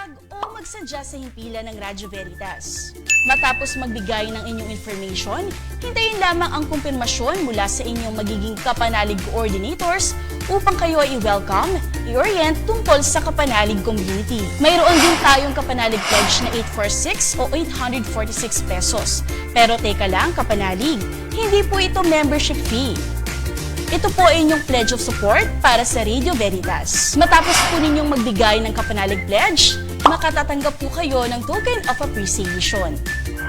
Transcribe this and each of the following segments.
tumawag o magsadya sa himpilan ng Radyo Veritas. Matapos magbigay ng inyong information, hintayin lamang ang kumpirmasyon mula sa inyong magiging kapanalig coordinators upang kayo ay i-welcome, i-orient tungkol sa kapanalig community. Mayroon din tayong kapanalig pledge na 846 o 846 pesos. Pero teka lang, kapanalig, hindi po ito membership fee. Ito po ay inyong pledge of support para sa Radio Veritas. Matapos po ninyong magbigay ng kapanalig pledge, makatatanggap po kayo ng token of appreciation.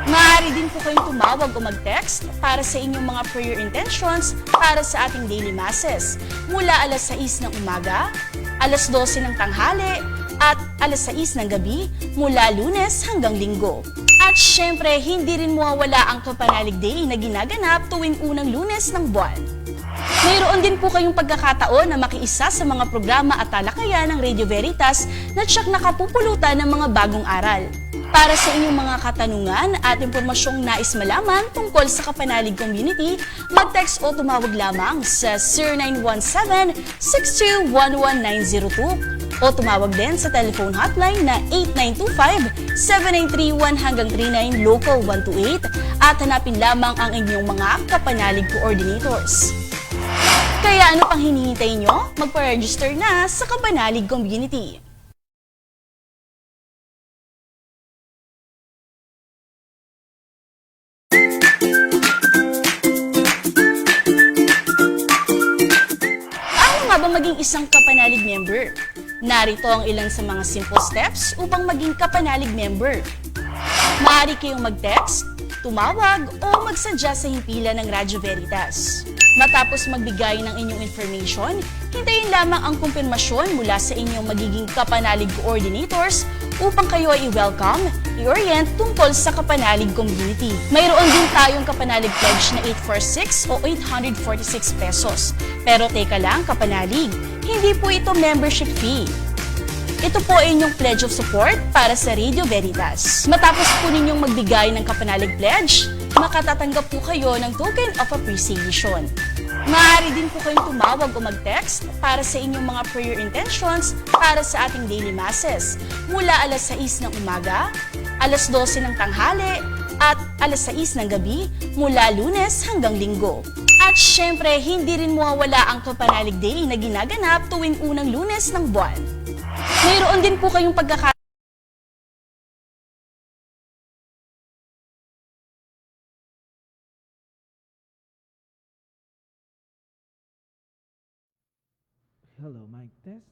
Maaari din po kayong tumawag o mag-text para sa inyong mga prayer intentions para sa ating daily masses mula alas 6 ng umaga, alas 12 ng tanghali, at alas 6 ng gabi mula Lunes hanggang Linggo. At syempre, hindi rin mawawala ang Kapanalig Day na ginaganap tuwing unang Lunes ng buwan. Mayroon din po kayong pagkakataon na makiisa sa mga programa at talakayan ng Radio Veritas na tiyak nakapupulutan ng mga bagong aral. Para sa inyong mga katanungan at impormasyong nais malaman tungkol sa Kapanalig Community, mag-text o tumawag lamang sa 0917-6211-902 o tumawag din sa telephone hotline na 8925-7931-39 Local 128 at hanapin lamang ang inyong mga Kapanalig Coordinators. Kaya ano pang hinihintay nyo? Magpa-register na sa Kapanalig Community. Maging isang kapanalig member. Narito ang ilan sa mga simple steps upang maging kapanalig member. Maaari kayong mag-text, tumawag o magsadya sa himpilan ng Radyo Veritas. Matapos magbigay ng inyong information, hintayin lamang ang kumpirmasyon mula sa inyong magiging kapanalig coordinators upang kayo ay i-welcome, i-orient tungkol sa kapanalig community. Mayroon din tayong kapanalig pledge na 846 o 846 pesos. Pero teka lang, kapanalig, hindi po ito membership fee. Ito po ay inyong pledge of support para sa Radio Veritas. Matapos po ninyong magbigay ng kapanalig pledge, makatatanggap po kayo ng token of appreciation. Maaari din po kayong tumawag o mag-text para sa inyong mga prayer intentions para sa ating daily masses mula alas 6 ng umaga, alas 12 ng tanghali, at alas 6 ng gabi mula Lunes hanggang Linggo. At syempre, hindi rin mawawala ang Kapanalig Day na ginaganap tuwing unang Lunes ng buwan. Mayroon din po kayong Hello, mic test.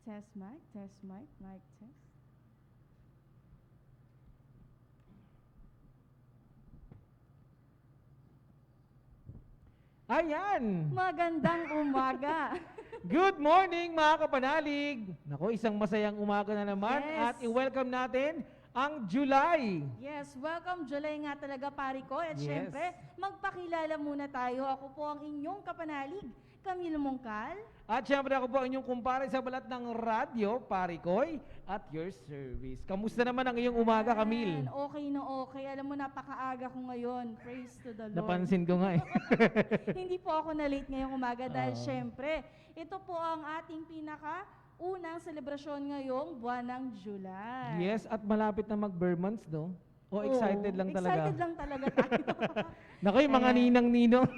Test mic, mic test. Ayan! Magandang umaga. Good morning mga kapanalig! Nako, isang masayang umaga na naman Yes. at i-welcome natin ang July. Yes, welcome July nga talaga pari ko. At Yes. syempre, magpakilala muna tayo. Ako po ang inyong kapanalig, Camille Mongcal. At syempre ako po ang inyong kumpare sa balat ng radyo, Pari Koy, at your service. Kamusta naman ang iyong umaga, Camille? Ayan, okay na okay. Alam mo, napakaaga ko ngayon. Praise to the Lord. Napansin ko nga eh. Hindi po ako na-late ngayong umaga dahil Oo. syempre, ito po ang ating unang selebrasyon ngayong buwan ng July. Yes, at malapit na mag-Burmans, no? O Oo, excited lang talaga? Excited lang talaga tayo. Nako, yung mga Ayan. ninang-ninong.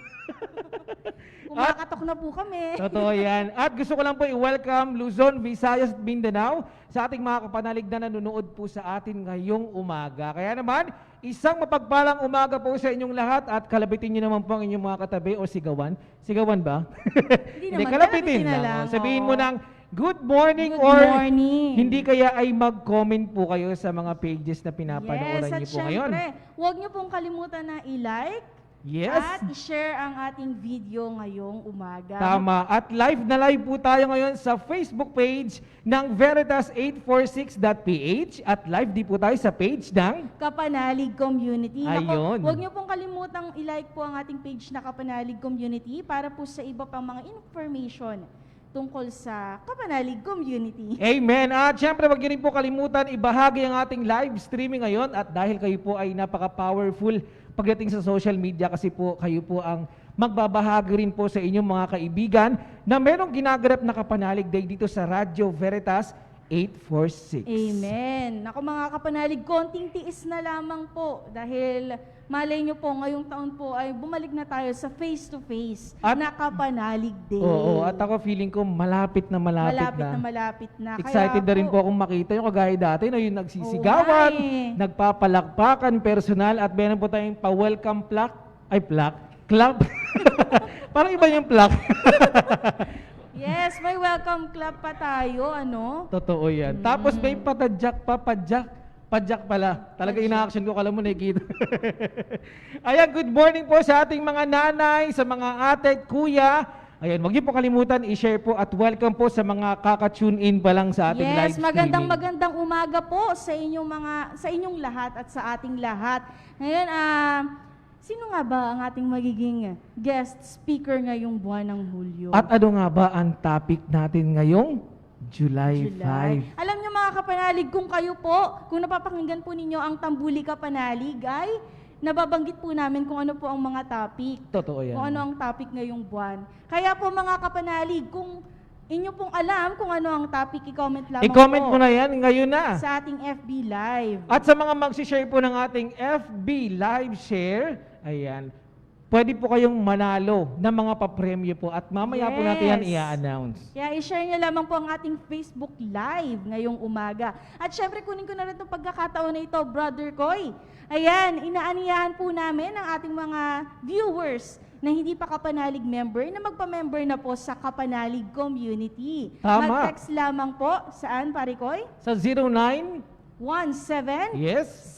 Kumakatok na po kami. Totoo yan. At gusto ko lang po i-welcome Luzon, Visayas at Mindanao sa ating mga kapanalig na nanonood po sa atin ngayong umaga. Kaya naman, isang mapagpalang umaga po sa inyong lahat at kalabitin niyo naman po ang inyong mga katabi o sigawan. Sigawan ba? Hindi naman, kalabitin kalabitin na lang. lang, Sabihin oo. mo ng good morning Good or morning. hindi kaya ay mag-comment po kayo sa mga pages na pinapanooran Yes, at niyo po ngayon. syempre, huwag niyo pong kalimutan na i-like Yes. at i-share ang ating video ngayong umaga. Tama. At live na live po tayo ngayon sa Facebook page ng Veritas846.ph at live din po tayo sa page ng Kapanalig Community. Ayun. Huwag niyo pong kalimutang i-like po ang ating page na Kapanalig Community para po sa iba pang mga information tungkol sa Kapanalig Community. Amen. At syempre, wag niyo rin po kalimutan ibahagi ang ating live streaming ngayon at dahil kayo po ay napaka-powerful pagdating sa social media kasi po kayo po ang magbabahagi rin po sa inyong mga kaibigan na merong ginaganap na Kapanalig Day dito sa Radyo Veritas 846. Amen. Ako mga kapanalig, konting tiis na lamang po dahil malay nyo po, ngayong taon po ay bumalik na tayo sa face-to-face At- na kapanalig day. Oo, at ako feeling ko malapit na. malapit na. Excited Kaya na rin po akong makita yung kagaya dati na yung nagsisigawan, Oo nga eh. nagpapalakpakan personal at meron po tayong pa-welcome plaque, club. Parang iba yung plaque. Yes, may welcome club pa tayo, ano? Totoo yan. Tapos may padjak pala. Talaga ina-action ko, kala mo nakikita. Ayan, good morning po sa ating mga nanay, sa mga ate at kuya. Ayan, huwag niyo po kalimutan, i-share po at welcome po sa mga kaka-tune in pa lang sa ating live Yes, streaming. magandang umaga po sa inyong lahat at sa ating lahat. Ngayon, sino nga ba ang ating magiging guest speaker ngayong buwan ng Hulyo? At ano nga ba ang topic natin ngayong July 5? Alam niyo mga kapanalig, kung napapakinggan po ninyo ang Tambuli Kapanalig, ay nababanggit po namin kung ano po ang mga topic. Totoo yan. Kung ano ang topic ngayong buwan. Kaya po mga kapanalig, kung inyo pong alam kung ano ang topic, i-comment lamang I-comment po mo na yan ngayon na. sa ating FB Live. At sa mga mag-share po ng ating FB live share, ayan, pwede po kayong manalo ng mga papremyo po at mamaya po natin yan Yes. i-announce. Kaya i-share niyo lamang po ang ating Facebook Live ngayong umaga. At syempre, kunin ko na rin itong pagkakataon na ito, Brother Koy. Ayan, inaaniyahan po namin ang ating mga viewers na hindi pa Kapanalig member na magpa-member na po sa Kapanalig Community. Tama. Mag-text lamang po, saan, Pare Koy? Sa 09, 17 yes,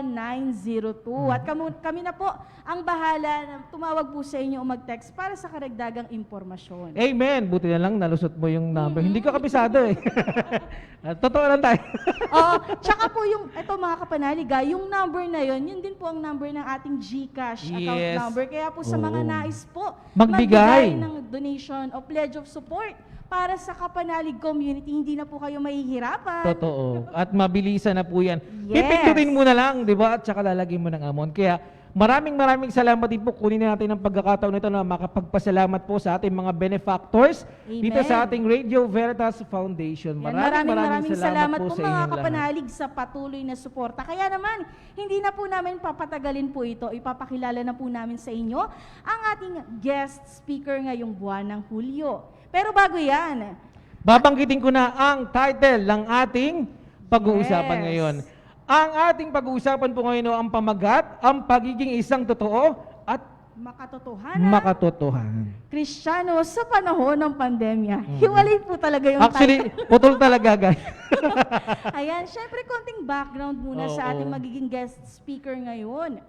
6211902. At kami na po ang bahala na tumawag po sa inyo o mag-text para sa karagdagang impormasyon. amen. Buti na lang nalusot mo yung number. Hindi ka kabisado eh. Totoo lang tayo. Oo, tsaka po ito mga kapanalig, yung number na yon, yun din po ang number ng ating GCash account Yes. number. Kaya po sa mga Oo. nais po, Magbigay. ng donation o pledge of support para sa Kapanalig community, hindi na po kayo mahihirapan. Totoo. At mabilisan na po yan. Yes. Pipindutin mo na lang, di ba? At saka lalagyan mo ng amount. Kaya maraming salamat din po. Kunin natin ang pagkakataon nito na makapagpasalamat po sa ating mga benefactors Amen. dito sa ating Radio Veritas Foundation. Yan, Maraming salamat po po sa mga inyong lahat. kapanalig sa patuloy na suporta. Kaya naman, hindi na po namin papatagalin po ito. Ipapakilala na po namin sa inyo ang ating guest speaker ngayong buwan ng Hulyo. Pero bago yan, Babanggitin ko na ang title ng ating pag-uusapan Yes. ngayon. Ang ating pag-uusapan po ngayon ang pamagat, ang pagiging isang totoo at makatotohanan, makatotohanan. Kristiyano sa panahon ng pandemya. Hiwalay po talaga yung Actually, putol talaga, guys. Ayan, syempre konting background muna sa Oo. ating magiging guest speaker ngayon.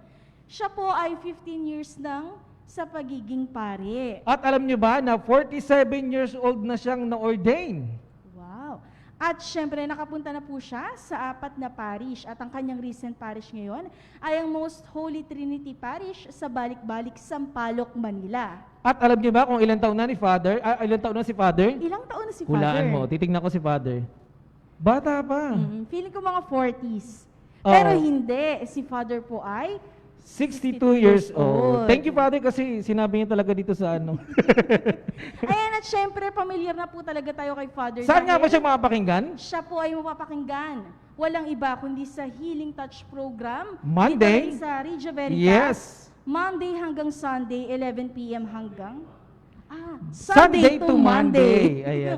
Siya po ay 15 years nang sa pagiging pare. At alam nyo ba na 47 years old na siyang na-ordain? Wow. At syempre nakapunta na po siya sa 4 na parish at ang kanyang recent parish ngayon ay ang Most Holy Trinity Parish sa Balik-Balik, Sampaloc, Manila. At alam nyo ba kung ilang taon na ni Father? Ilang taon na si Father? Ilang taon na si Hulaan Father? mo, titignan ko si Father. Bata pa. Feeling ko mga 40s. Oo. Pero hindi, si Father po ay 62 years old. Thank you, Father, kasi sinabi niya talaga dito sa ano. Ayan, at syempre, familiar na po talaga tayo kay Father. Saan nga ba dahil siya makapakinggan? Siya po ay mapapakinggan. Walang iba kundi sa Healing Touch Program. Monday? Dito rin sa Regia Veritas. Yes. Monday hanggang Sunday, 11 p.m. hanggang Sunday to Monday. Ayan.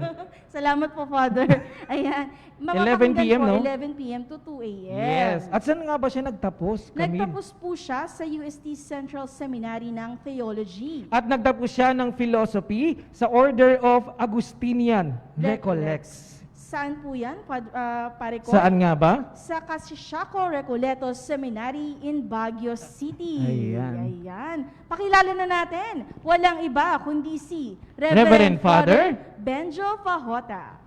Salamat po, Father. Ayan. 11 p.m., po, no? 11 p.m. to 2 a.m. Yes. At saan nga ba siya nagtapos, Camille? Nagtapos po siya sa UST Central Seminary ng Theology. At nagtapos siya ng philosophy sa Order of Augustinian Recollects. Saan po yan, pare ko? Saan nga ba? Sa Casishaco Recoletos Seminary in Baguio City. Ayan. Ayan. Pakilala na natin. Walang iba kundi si Reverend Father Benjo Fajota.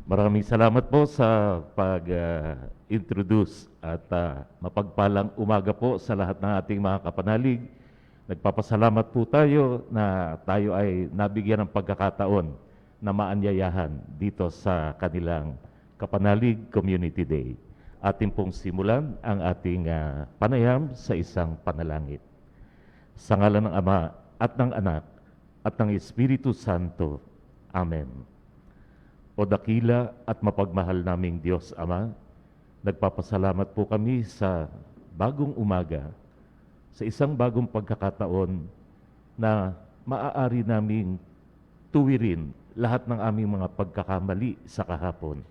Maraming salamat po sa pag-introduce at mapagpalang umaga po sa lahat ng ating mga kapanalig. Nagpapasalamat po tayo na tayo ay nabigyan ng pagkakataon na maanyayahan dito sa kanilang Kapanalig Community Day. Ating pong simulan ang ating panayam sa isang panalangin. Sa ngalan ng Ama at ng Anak at ng Espiritu Santo. Amen. O dakila at mapagmahal naming Diyos Ama, nagpapasalamat po kami sa bagong umaga, sa isang bagong pagkakataon na maaari naming tuwirin lahat ng aming mga pagkakamali sa kahapon.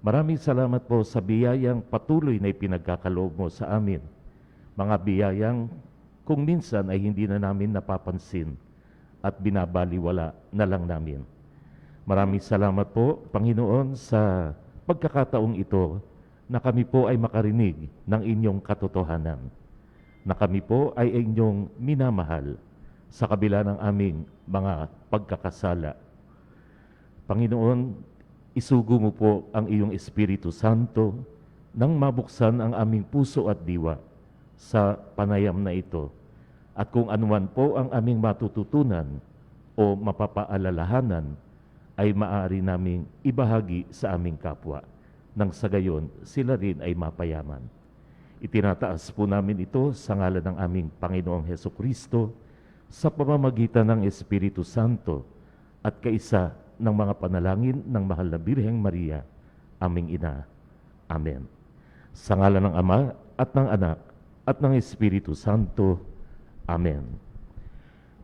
Maraming salamat po sa biyayang patuloy na ipinagkakaloob mo sa amin. Mga biyayang kung minsan ay hindi na namin napapansin at binabaliwala na lang namin. Maraming salamat po, Panginoon, sa pagkakataong ito na kami po ay makarinig ng inyong katotohanan, na kami po ay inyong minamahal sa kabila ng aming mga pagkakasala. Panginoon, isugo mo po ang iyong Espiritu Santo nang mabuksan ang aming puso at diwa sa panayam na ito. At kung anuman po ang aming matututunan o mapapaalalahanan, ay maaari naming ibahagi sa aming kapwa, nang sa gayon sila rin ay mapayaman. Itinataas po namin ito sa ngalan ng aming Panginoong Hesukristo sa pamamagitan ng Espiritu Santo at kaisa ng mga panalangin ng mahal na Birheng Maria, aming Ina. Amen. Sa ngalan ng Ama at ng Anak at ng Espiritu Santo. Amen.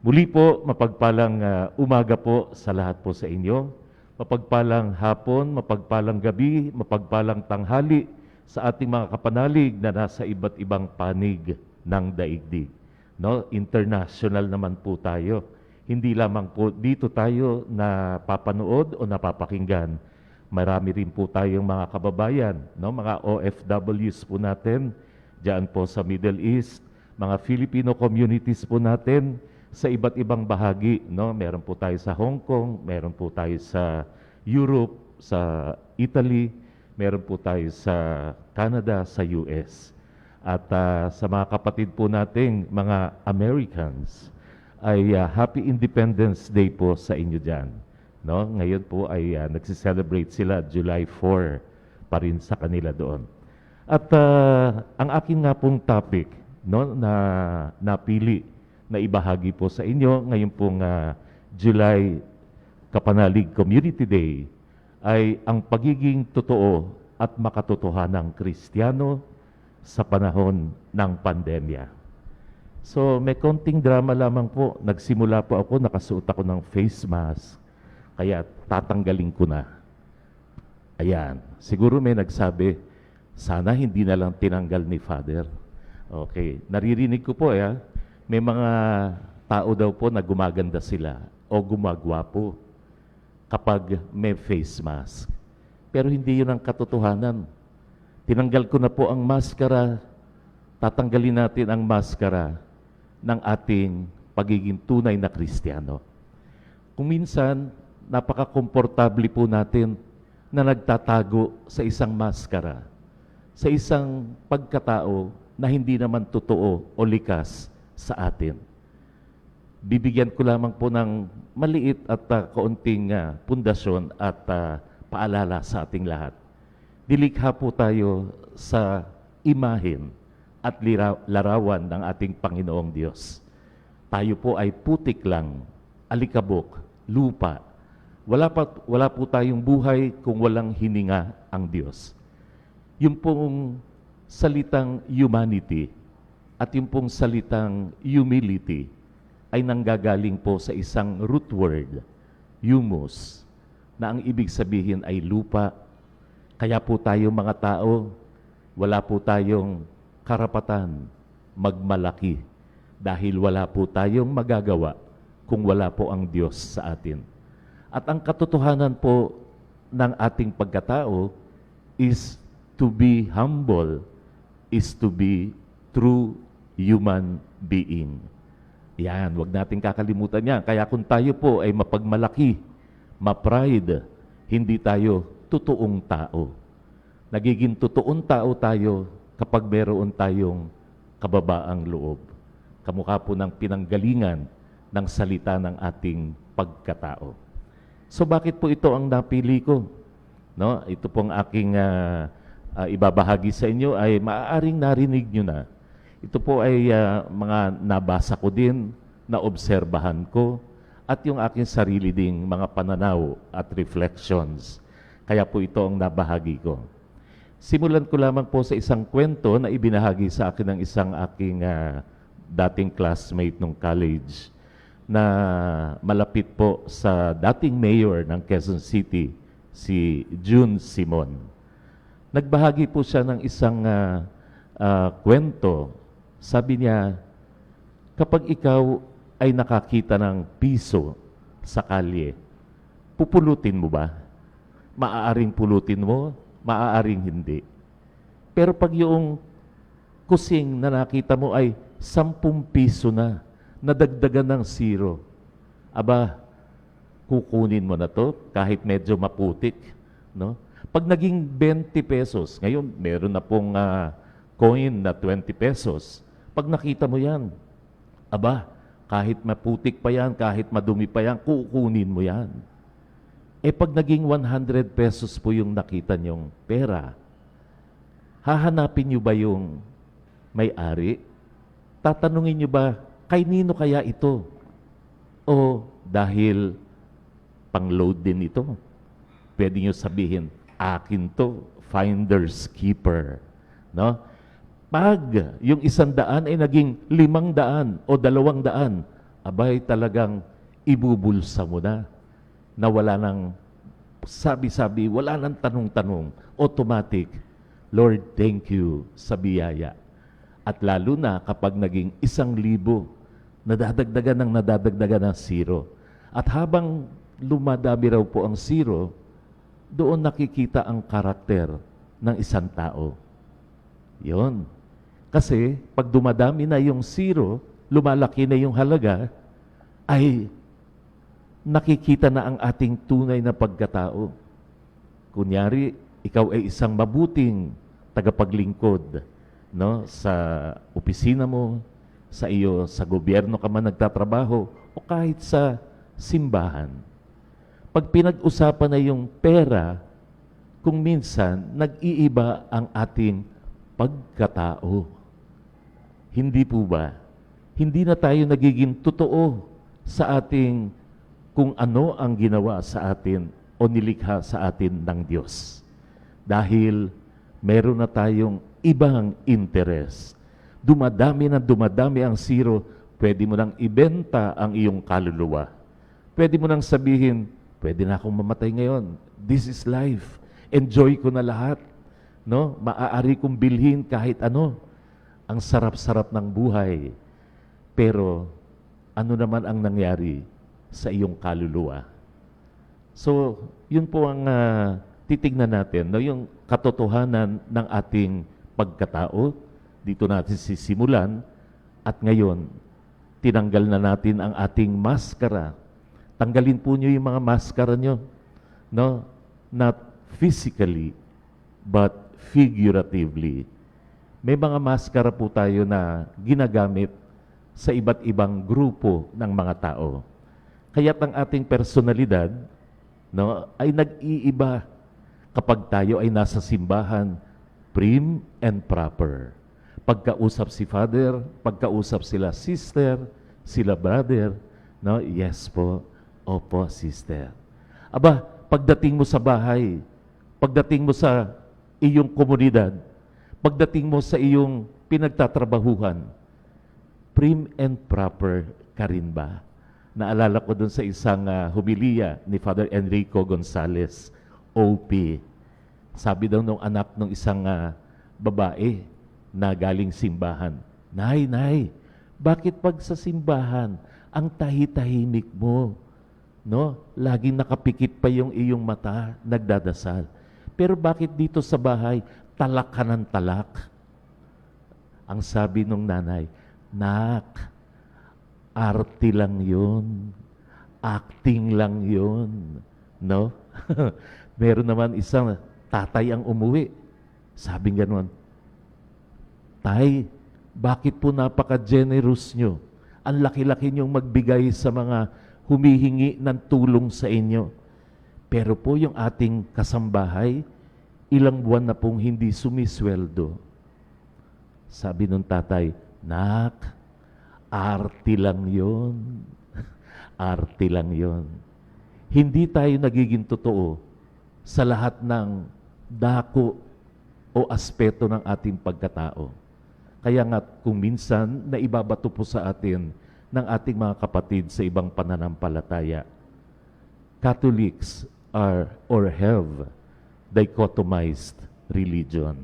Muli po, mapagpalang umaga po sa lahat po sa inyo. Mapagpalang hapon, mapagpalang gabi, mapagpalang tanghali sa ating mga kapanalig na nasa iba't ibang panig ng daigdig. No? International naman po tayo. Hindi lamang po dito tayo na papanood o napapakinggan. Marami rin po tayong mga kababayan, no? Mga OFWs po natin, diyan po sa Middle East, mga Filipino communities po natin sa iba't ibang bahagi, no? Meron po tayo sa Hong Kong, meron po tayo sa Europe, sa Italy, meron po tayo sa Canada, sa US. At sa mga kapatid po nating mga Americans, ay Happy Independence Day po sa inyo dyan. No? Ngayon po ay nagsiselebrate sila July 4 pa rin sa kanila doon. At ang akin nga pong topic, no, na napili na ibahagi po sa inyo ngayon pong July Kapanalig Community Day ay ang pagiging totoo at makatotohanang Kristiyano sa panahon ng pandemya. So may konting drama lamang po. Nagsimula po ako, nakasuot ako ng face mask, kaya tatanggalin ko na. Ayan, siguro may nagsabi, sana hindi na lang tinanggal ni Father. Okay, naririnig ko po may mga tao daw po na gumaganda sila o gumagwapo kapag may face mask. Pero hindi yun ang katotohanan. Tinanggal ko na po ang maskara, tatanggalin natin ang maskara ng ating pagiging tunay na Kristiyano. Kung minsan, napaka-komportable po natin na nagtatago sa isang maskara, sa isang pagkatao na hindi naman totoo o likas sa atin. Bibigyan ko lamang po ng maliit at kaunting pundasyon at paalala sa ating lahat. Dilikha po tayo sa imahen at larawan ng ating Panginoong Diyos. Tayo po ay putik lang, alikabok, lupa. Wala po tayong buhay kung walang hininga ang Diyos. Yung pong salitang humanity at yung pong salitang humility ay nanggagaling po sa isang root word, humus, na ang ibig sabihin ay lupa. Kaya po tayo mga tao, wala po tayong karapatan magmalaki dahil wala po tayong magagawa kung wala po ang Diyos sa atin. At ang katotohanan po ng ating pagkatao is to be humble, is to be true human being. Yan, wag nating kakalimutan yan. Kaya kung tayo po ay mapagmalaki, ma-pride, hindi tayo totoong tao. Nagiging totoong tao tayo kapag meron tayong kababaang loob. Kamukha po ng pinanggalingan ng salita ng ating pagkatao. So bakit po ito ang napili ko? No? Ito pong aking ibabahagi sa inyo ay maaaring narinig nyo na. Ito po ay mga nabasa ko din, naobserbahan ko, at yung aking sarili ding mga pananaw at reflections. Kaya po ito ang nabahagi ko. Simulan ko lamang po sa isang kwento na ibinahagi sa akin ng isang aking dating classmate nung college na malapit po sa dating mayor ng Quezon City, si June Simon. Nagbahagi po siya ng isang kwento. Sabi niya, kapag ikaw ay nakakita ng piso sa kalye, pupulutin mo ba? Maaaring pulutin mo, maaaring hindi. Pero pag yung kusing na nakita mo ay 10 piso na, nadagdagan ng zero, aba, kukunin mo na to kahit medyo maputik, no? Pag naging 20 pesos, ngayon meron na pong coin na 20 pesos, pag nakita mo yan, aba, kahit maputik pa yan, kahit madumi pa yan, kukunin mo yan. Eh pag naging 100 pesos po yung nakita niyong pera, hahanapin niyo ba yung may-ari? Tatanungin niyo ba, kay nino kaya ito? O dahil pang-load din ito? Pwede niyo sabihin, akin to, finder's keeper. No? Pag yung 100 ay naging 500 o 200, abay talagang ibubulsa mo na wala nang sabi-sabi, wala nang tanong-tanong, automatic, Lord, thank you sa biyaya. At lalo na kapag naging 1,000, nadadagdagan ng zero. At habang lumadami raw po ang zero, doon nakikita ang karakter ng isang tao. Yon. Kasi pag dumadami na yung zero, lumalaki na yung halaga, ay nakikita na ang ating tunay na pagkatao. Kunyari, ikaw ay isang mabuting tagapaglingkod, no? Sa opisina mo, sa iyo, sa gobyerno ka man nagtatrabaho, o kahit sa simbahan. Pag pinag-usapan na yung pera, kung minsan, nag-iiba ang ating pagkatao. Hindi po ba? Hindi na tayo nagiging totoo sa ating kung ano ang ginawa sa atin o nilikha sa atin ng Diyos. Dahil meron na tayong ibang interes. Dumadami ang zero, pwede mo nang ibenta ang iyong kaluluwa. Pwede mo nang sabihin, pwede na akong mamatay ngayon. This is life. Enjoy ko na lahat. No? Maaari kong bilhin kahit ano. Ang sarap-sarap ng buhay. Pero ano naman ang nangyari sa iyong kaluluwa? So, yun po ang titignan natin, no? Yung katotohanan ng ating pagkatao. Dito natin sisimulan. At ngayon, tinanggal na natin ang ating maskara. Tanggalin po nyo yung mga maskara nyo. No? Not physically, but figuratively. May mga maskara po tayo na ginagamit sa iba't ibang grupo ng mga tao. Kaya't ang ating personalidad, no, ay nag-iiba kapag tayo ay nasa simbahan, prim and proper. Pagkausap si Father, pagkausap sila sister, sila brother, no, yes po, opo sister. Aba, pagdating mo sa bahay, pagdating mo sa iyong komunidad, pagdating mo sa iyong pinagtatrabahuhan, prim and proper ka rin ba? Naalala ko dun sa isang humiliya ni Father Enrico Gonzales, OP. Sabi daw nung anak ng isang babae na galing simbahan, Nay, bakit pag sa simbahan, ang tahi-tahimik mo? No? Laging nakapikit pa yung iyong mata, nagdadasal. Pero bakit dito sa bahay, talak ka ng talak? Ang sabi nung nanay, Nak, arte lang yun. Acting lang yun. No? Meron naman isang tatay ang umuwi. Sabi gano'n, Tay, bakit po napaka-generous nyo? Ang laki-laki nyong magbigay sa mga humihingi ng tulong sa inyo. Pero po yung ating kasambahay, ilang buwan na pong hindi sumisweldo. Sabi nung tatay, Nak, arte lang yun. arte lang yon. Hindi tayo nagiging totoo sa lahat ng dako o aspeto ng ating pagkatao. Kaya nga kung minsan naibabato po sa atin ng ating mga kapatid sa ibang pananampalataya, Catholics are or have dichotomized religion.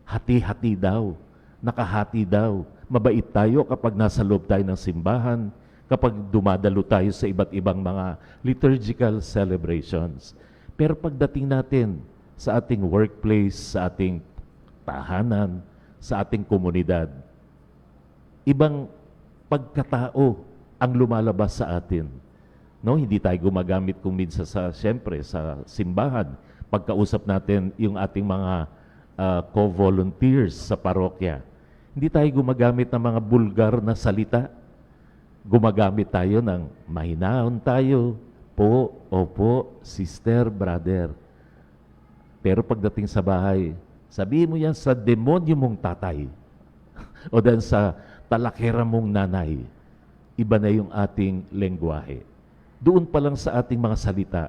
Hati-hati daw, nakahati daw. Mabait tayo kapag nasa loob tayo ng simbahan, kapag dumadalo tayo sa iba't ibang mga liturgical celebrations. Pero pagdating natin sa ating workplace, sa ating tahanan, sa ating komunidad, ibang pagkatao ang lumalabas sa atin. No, hindi tayo gumagamit kung minsan siyempre sa simbahan. Pagkausap natin yung ating mga co-volunteers sa parokya, hindi tayo gumagamit ng mga bulgar na salita. Gumagamit tayo ng mahinahon tayo, po, opo, sister, brother. Pero pagdating sa bahay, sabihin mo yan sa demonyo mong tatay o dan sa talakera mong nanay. Iba na yung ating lengguwahe. Doon pa lang sa ating mga salita,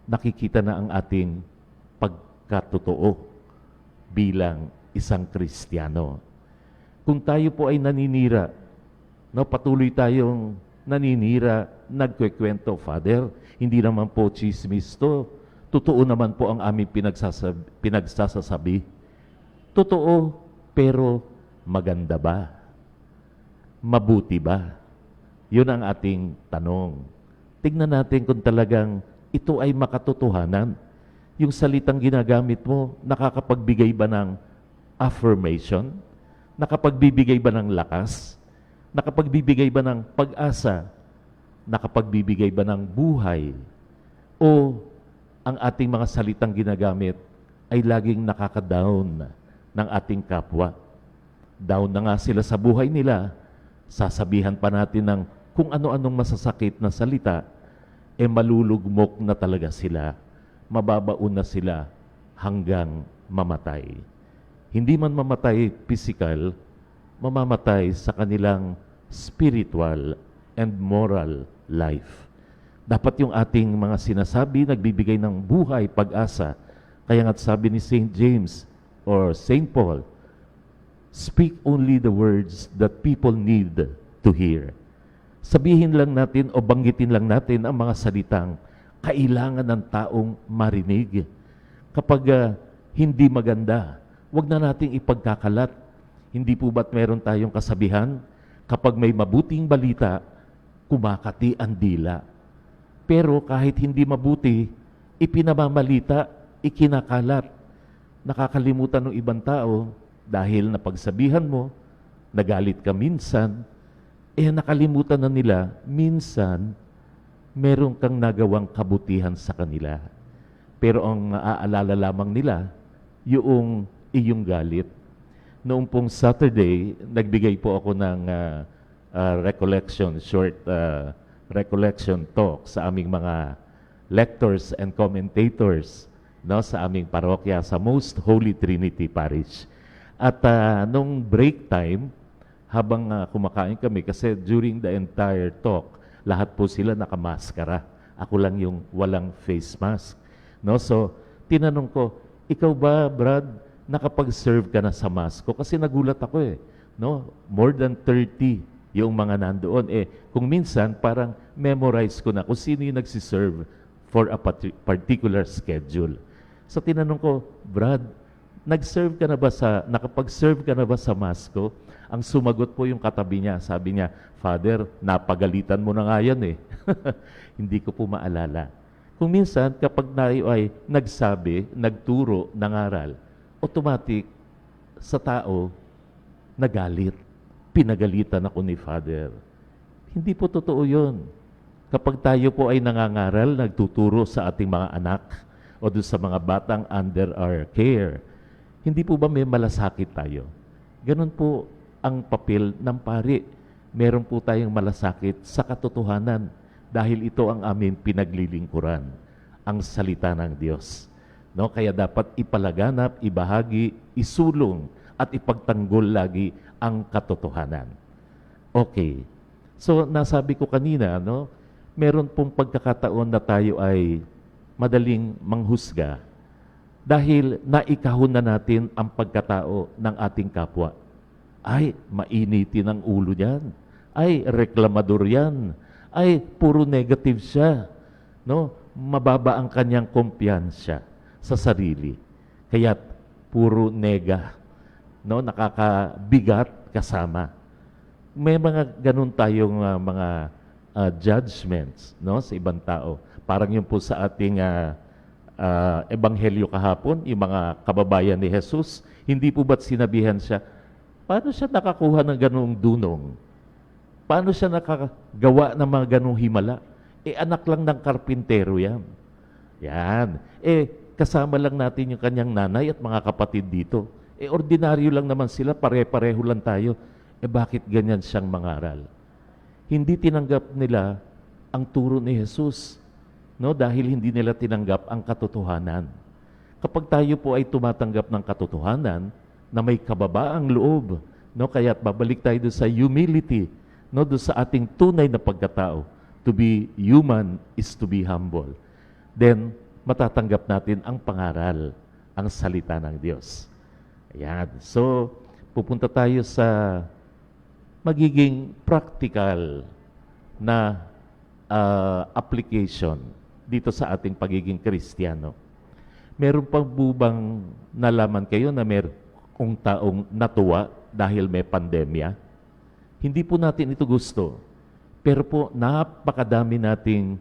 nakikita na ang ating pagkatotoo bilang isang Kristiyano. Kung tayo po ay naninira, no, patuloy tayong naninira, nagkwekwento, Father, hindi naman po chismis to. Totoo naman po ang aming pinagsasabi. Totoo, pero maganda ba? Mabuti ba? Yun ang ating tanong. Tignan natin kung talagang ito ay makatotohanan. Yung salitang ginagamit mo, nakakapagbigay ba ng affirmation? Nakapagbibigay ba ng lakas? Nakapagbibigay ba ng pag-asa? Nakapagbibigay ba ng buhay? O ang ating mga salitang ginagamit ay laging nakaka-down ng ating kapwa? Down na nga sila sa buhay nila, sasabihan pa natin ng kung ano-anong masasakit na salita, malulugmok na talaga sila, mababaon na sila hanggang mamatay. Hindi man mamatay physical, mamamatay sa kanilang spiritual and moral life. Dapat yung ating mga sinasabi nagbibigay ng buhay, pag-asa. Kaya nga't sabi ni St. James or St. Paul, speak only the words that people need to hear. Sabihin lang natin o banggitin lang natin ang mga salitang kailangan ng taong marinig. Kapag hindi maganda, wag na nating ipagkakalat. Hindi po ba't meron tayong kasabihan? Kapag may mabuting balita, kumakati ang dila. Pero kahit hindi mabuti, ipinamamalita, ikinakalat. Nakakalimutan ng ibang tao dahil napagsabihan mo, nagalit ka minsan, nakalimutan na nila, minsan, meron kang nagawang kabutihan sa kanila. Pero ang naaalala lamang nila, yung iyong galit. Noong pong Saturday, nagbigay po ako ng short recollection talk sa aming mga lectors and commentators, no, sa aming parokya sa Most Holy Trinity Parish. At nung break time, habang kumakain kami, kasi during the entire talk, lahat po sila nakamaskara. Ako lang yung walang face mask. No? So, tinanong ko, ikaw ba, Brad, nakapag-serve ka na sa Masko? Kasi nagulat ako eh. No? More than 30 yung mga nandoon. Kung minsan, parang memorize ko na kung sino yung nagsiserve for a particular schedule. So, tinanong ko, Brad, nakapag-serve ka na ba sa Masko? Ang sumagot po yung katabi niya, sabi niya, Father, napagalitan mo na nga yan eh. Hindi ko po maalala. Kung minsan, kapag tayo ay nagsabi, nagturo, nangaral, automatic sa tao, nagalit. Pinagalitan ako ni Father. Hindi po totoo yun. Kapag tayo po ay nangangaral, nagtuturo sa ating mga anak o doon sa mga batang under our care, hindi po ba may malasakit tayo? Ganun po ang papel ng pari. Meron po tayong malasakit sa katotohanan dahil ito ang aming pinaglilingkuran, ang salita ng Diyos. No? Kaya dapat ipalaganap, ibahagi, isulong at ipagtanggol lagi ang katotohanan. Okay. So nasabi ko kanina, no, meron pong pagkakataon na tayo ay madaling manghusga dahil naikahon na natin ang pagkatao ng ating kapwa. Ay, mainitin ang ulo niyan. Ay, reklamador yan. Ay, puro negative siya. No? Mababa ang kanyang kumpiyansya sa sarili. Kaya't puro nega. No? Nakakabigat kasama. May mga ganun tayong mga judgments, no, sa ibang tao. Parang yun po sa ating ebanghelyo kahapon, yung mga kababayan ni Jesus, hindi po ba't sinabihan siya, paano siya nakakuha ng ganung dunong? Paano siya nakagawa ng mga ganung himala? Anak lang ng karpintero yan. Yan. Kasama lang natin yung kanyang nanay at mga kapatid dito. Ordinaryo lang naman sila, pare-pareho lang tayo. Bakit ganyan siyang mangaral? Hindi tinanggap nila ang turo ni Jesus, no? Dahil hindi nila tinanggap ang katotohanan. Kapag tayo po ay tumatanggap ng katotohanan na may kababaang loob, no? Kaya't babalik tayo doon sa humility, no? Doon sa ating tunay na pagkatao. To be human is to be humble. Then, matatanggap natin ang pangaral, ang salita ng Diyos. Ayan. So, pupunta tayo sa magiging practical na application dito sa ating pagiging Kristiyano. Meron pang bubang nalaman kayo na merong taong natuwa dahil may pandemya? Hindi po natin ito gusto. Pero po napakadami nating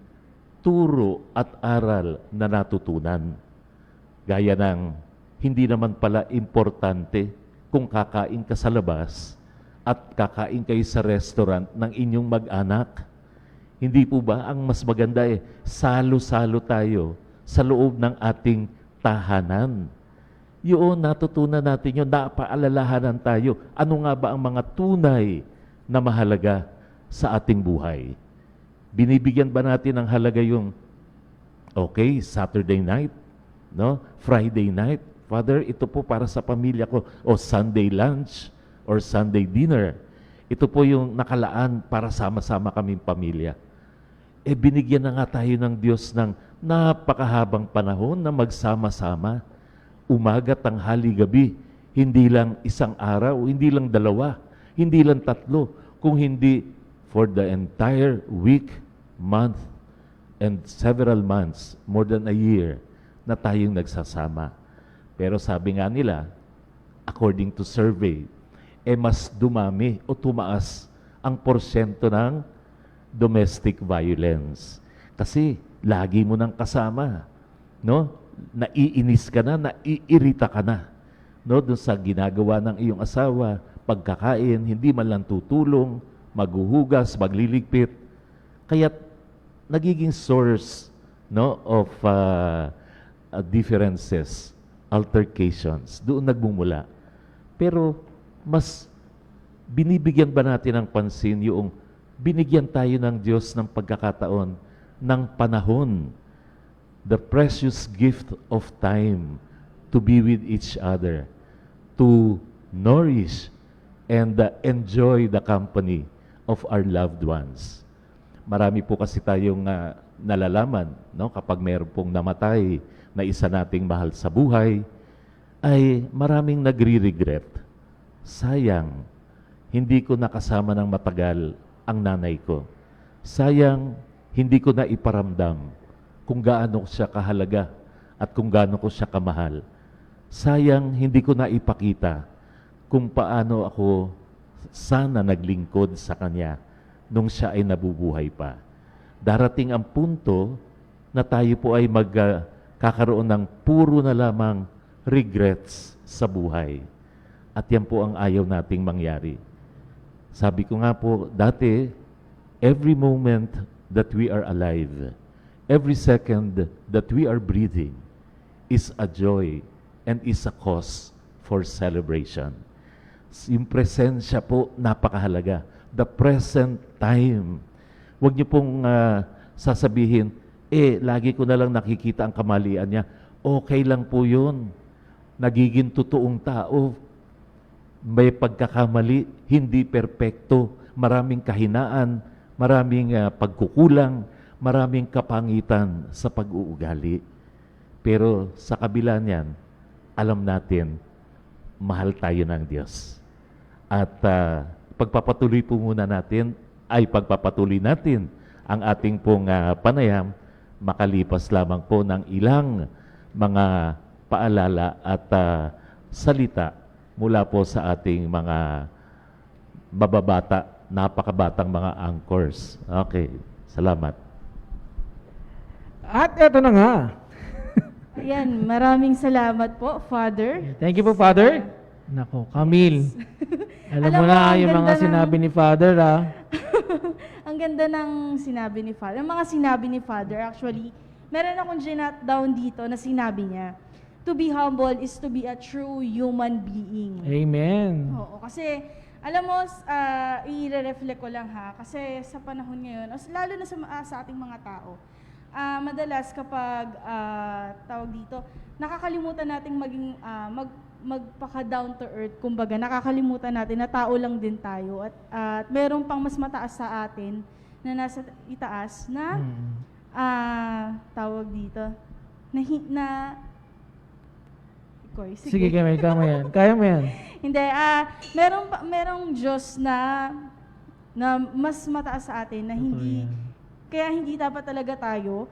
turo at aral na natutunan. Gaya ng hindi naman pala importante kung kakain ka sa labas at kakain kayo sa restaurant ng inyong mag-anak. Hindi po ba ang mas maganda salo-salo tayo sa loob ng ating tahanan? Yun, natutunan natin yun, napaalalahanan tayo. Ano nga ba ang mga tunay na mahalaga sa ating buhay? Binibigyan ba natin ng halaga yung, okay, Saturday night, no? Friday night, Father, ito po para sa pamilya ko, o Sunday lunch, or Sunday dinner. Ito po yung nakalaan para sama-sama kaming pamilya. Binigyan na nga tayo ng Diyos ng napakahabang panahon na magsama-sama. Umaga, tanghali, gabi. Hindi lang isang araw, hindi lang dalawa, hindi lang tatlo, kung hindi for the entire week, month, and several months, more than a year, na tayong nagsasama. Pero sabi nga nila, according to survey, mas dumami o tumaas ang porsyento ng domestic violence. Kasi lagi mo nang kasama, no? Naiinis ka na, naiirita ka na, no? Doon sa ginagawa ng iyong asawa, pagkakain, hindi man lang tutulong, maghuhugas, magliligpit. Kaya nagiging source, no, of differences, altercations. Doon nagmumula. Pero mas binibigyan ba natin ng pansin yung binigyan tayo ng Diyos ng pagkakataon, ng panahon, the precious gift of time to be with each other, to nourish and enjoy the company of our loved ones. Marami po kasi tayong nalalaman, no? Kapag mayroon pong namatay na isa nating mahal sa buhay, ay maraming nagre-regret. Sayang, hindi ko nakasama ng matagal ang nanay ko. Sayang, hindi ko na iparamdam kung gaano siya kahalaga at kung gaano ko siya kamahal. Sayang, hindi ko na ipakita kung paano ako sana naglingkod sa kanya nung siya ay nabubuhay pa. Darating ang punto na tayo po ay magkakaroon ng puro na lamang regrets sa buhay. At yan po ang ayaw nating mangyari. Sabi ko nga po, dati, every moment that we are alive, every second that we are breathing is a joy and is a cause for celebration. Yung presensya po, napakahalaga. The present time. Huwag niyo pong sasabihin, lagi ko na lang nakikita ang kamalian niya. Okay lang po yun. Nagiging totoong tao. May pagkakamali, hindi perpekto, maraming kahinaan, maraming pagkukulang, maraming kapangitan sa pag-uugali. Pero sa kabila niyan, alam natin, mahal tayo ng Diyos. At pagpapatuloy po muna natin, pagpapatuloy natin ang ating pong panayam, makalipas lamang po ng ilang mga paalala at salita mula po sa ating mga napakabatang mga anchors. Okay, salamat. At eto na nga. Ayan, maraming salamat po, Father. Thank you po, Father. Nako, Camille. Alam mo Alam mo, na ang yung mga ganda ng- sinabi ni Father, ha? Ang ganda ng sinabi ni Father. Ang mga sinabi ni Father, actually, meron akong ginat down dito na sinabi niya, to be humble is to be a true human being. Amen. Oo, kasi alam mo, i-reflect ko lang ha, kasi sa panahon ngayon, lalo na sa ating mga tao, madalas kapag tawag dito, nakakalimutan nating maging magpaka down to earth, kumbaga nakakalimutan natin na tao lang din tayo at meron pang mas mataas sa atin na nasa itaas na tawag dito na Koy, Sige, Camille, kaya mo yan. Kaya mo yan. hindi, merong Diyos na mas mataas sa atin na hindi, yan. kaya hindi dapat talaga tayo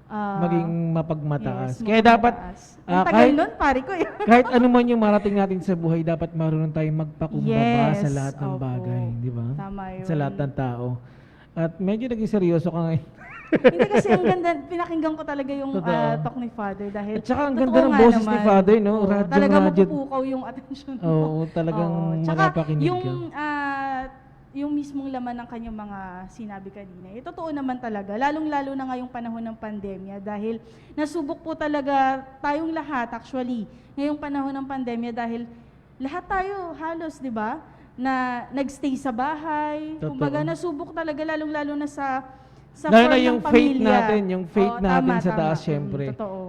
Maging mapagmataas. yes, Kaya dapat, mapagmataas. Ang tagal nun, pare ko. kahit ano man yung marating natin sa buhay, dapat marunong tayong magpakumbaba Yes, sa lahat ng opo. bagay. Di ba? Tama yun. Sa lahat ng tao. At medyo naging seryoso ka ngayon. Hindi kasi ang ganda, pinakinggan ko talaga yung Totoo. talk ni Father dahil At saka ang totoo ganda ng nga boses ni naman. Father, no? Oo, Radyo, talagang radyo. mapupukaw yung attention mo. Oo, talagang Oo. Tsaka manapakinig yung, ka. yung mismong laman ng kanyang mga sinabi kanina, totoo naman talaga, lalong-lalo na ngayong panahon ng pandemya dahil nasubok po talaga tayong lahat actually ngayong panahon ng pandemya dahil lahat tayo halos, di ba, na nagstay sa bahay. Totoo. Kumbaga nasubok talaga lalong-lalo na sa Lalo form na ng yung faith pamilya. natin, yung faith Oo, natin tama, sa taas, tama. syempre. Totoo.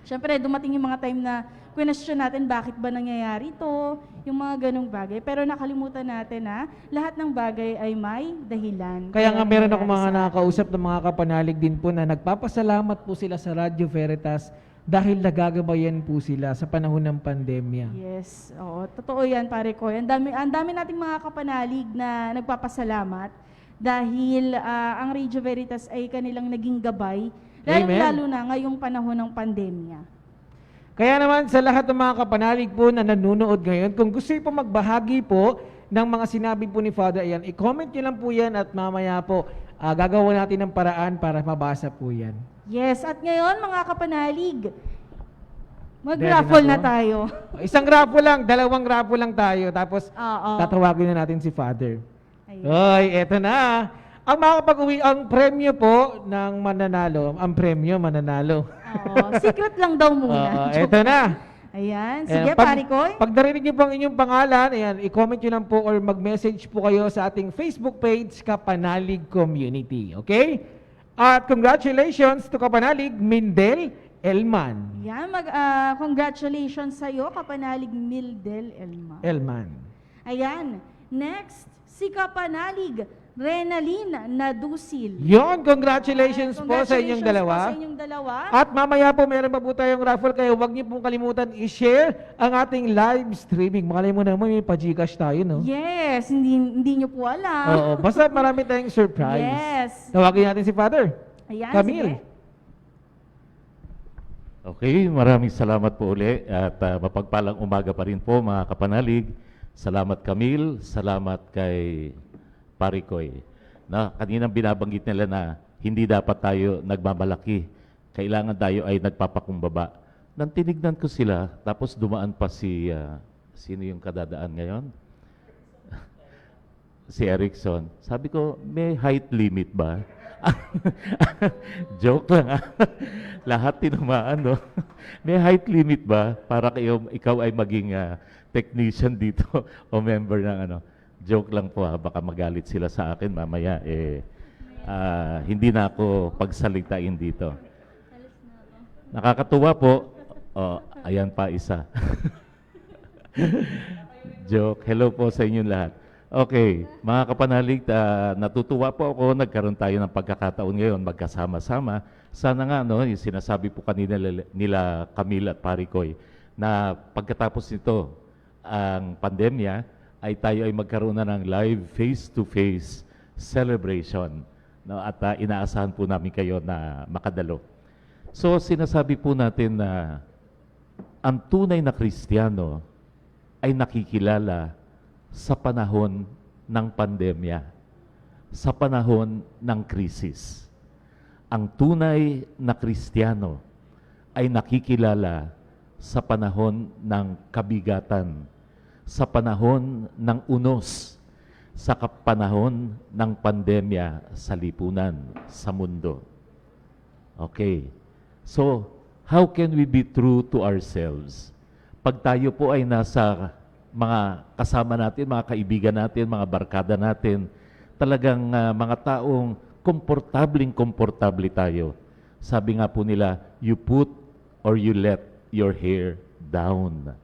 Syempre, dumating yung mga time na question natin bakit ba nangyayari to, yung mga ganong bagay. Pero nakalimutan natin na lahat ng bagay ay may dahilan. Kaya nga meron ako nangyayari mga sa atin. nakakausap ng mga kapanalig din po na nagpapasalamat po sila sa Radyo Veritas dahil nagagabayan po sila sa panahon ng pandemya. Yes, oo. Totoo yan, pare ko. Ang dami nating mga kapanalig na nagpapasalamat dahil ang Radio Veritas ay kanilang naging gabay, lalo na ngayong panahon ng pandemya. Kaya naman sa lahat ng mga kapanalig po na nanonood ngayon, kung gusto niyo po magbahagi po ng mga sinabi po ni Father, ayan, i-comment niyo lang po yan at mamaya po gagawa natin ng paraan para mabasa po yan. Yes, at ngayon mga kapanalig, Ready mag-raffle na na po? tayo. Isang raffle lang, dalawang raffle lang tayo, tapos Oo. tatawagin na natin si Father. Ayun. Hoy, eto na. Ang makakapag-uwi, ang premyo po ng mananalo, ang premyo mananalo. Oo. Secret lang daw muna. Oo, eto na. Ayan. Sige, Ayan, pare ko. Pag narinig niyo po ang inyong pangalan, ayan, i-comment niyo lang po or mag-message po kayo sa ating Facebook page, Kapanalig Community. Okay? At congratulations to Kapanalig Mindel Elman. Yan, congratulations sa iyo, Kapanalig Mildel Elma. Elman. Ayan. Next, si Kapanalig Renalyn Nadusil. Yon, congratulations po sa inyong Congratulations po dalawa. sa inyong dalawa. At mamaya po meron pa po tayong raffle kaya huwag niyo pong kalimutan i-share ang ating live streaming. Makalay mo naman may pa-Gcash tayo, no? Yes, hindi nyo po alam. Oo, basta marami tayong surprise. Yes. Tawagin natin si Father. Ayan, Camille. sige. Okay, maraming salamat po uli at mapagpalang umaga pa rin po mga kapanalig. Salamat Camille, salamat kay Parikoy. Na kaninang binabanggit nila na hindi dapat tayo nagmamalaki. Kailangan tayo ay nagpapakumbaba. Nang tinignan ko sila, tapos dumaan pa sino yung kadadaan ngayon? Si Erickson. Sabi ko, may height limit ba? Joke lang. Lahat tinamaan, no? May height limit ba para ikaw ay maging technician dito o member ng ano? Joke lang po baka magalit sila sa akin mamaya hindi na ako pagsalitain dito. Nakakatuwa po. Oh, ayan pa isa. Joke. Hello po sa inyong lahat. Okay, mga kapanalig, natutuwa po ako, nagkaroon tayo ng pagkakataon ngayon, magkasama-sama. Sana nga, no, yung sinasabi po kanina nila Camille at Paricoy, na pagkatapos nito, ang pandemya, ay tayo ay magkaroon na ng live face-to-face celebration. No, at inaasahan po namin kayo na makadalo. So, sinasabi po natin na ang tunay na Kristiyano ay nakikilala sa panahon ng pandemya, sa panahon ng krisis. Ang tunay na Kristiyano ay nakikilala sa panahon ng kabigatan, sa panahon ng unos, sa panahon ng pandemya sa lipunan, sa mundo. Okay. So, how can we be true to ourselves? Pag tayo po ay nasa mga kasama natin, mga kaibigan natin, mga barkada natin, talagang mga taong komportable tayo. Sabi nga po nila, you put or you let your hair down.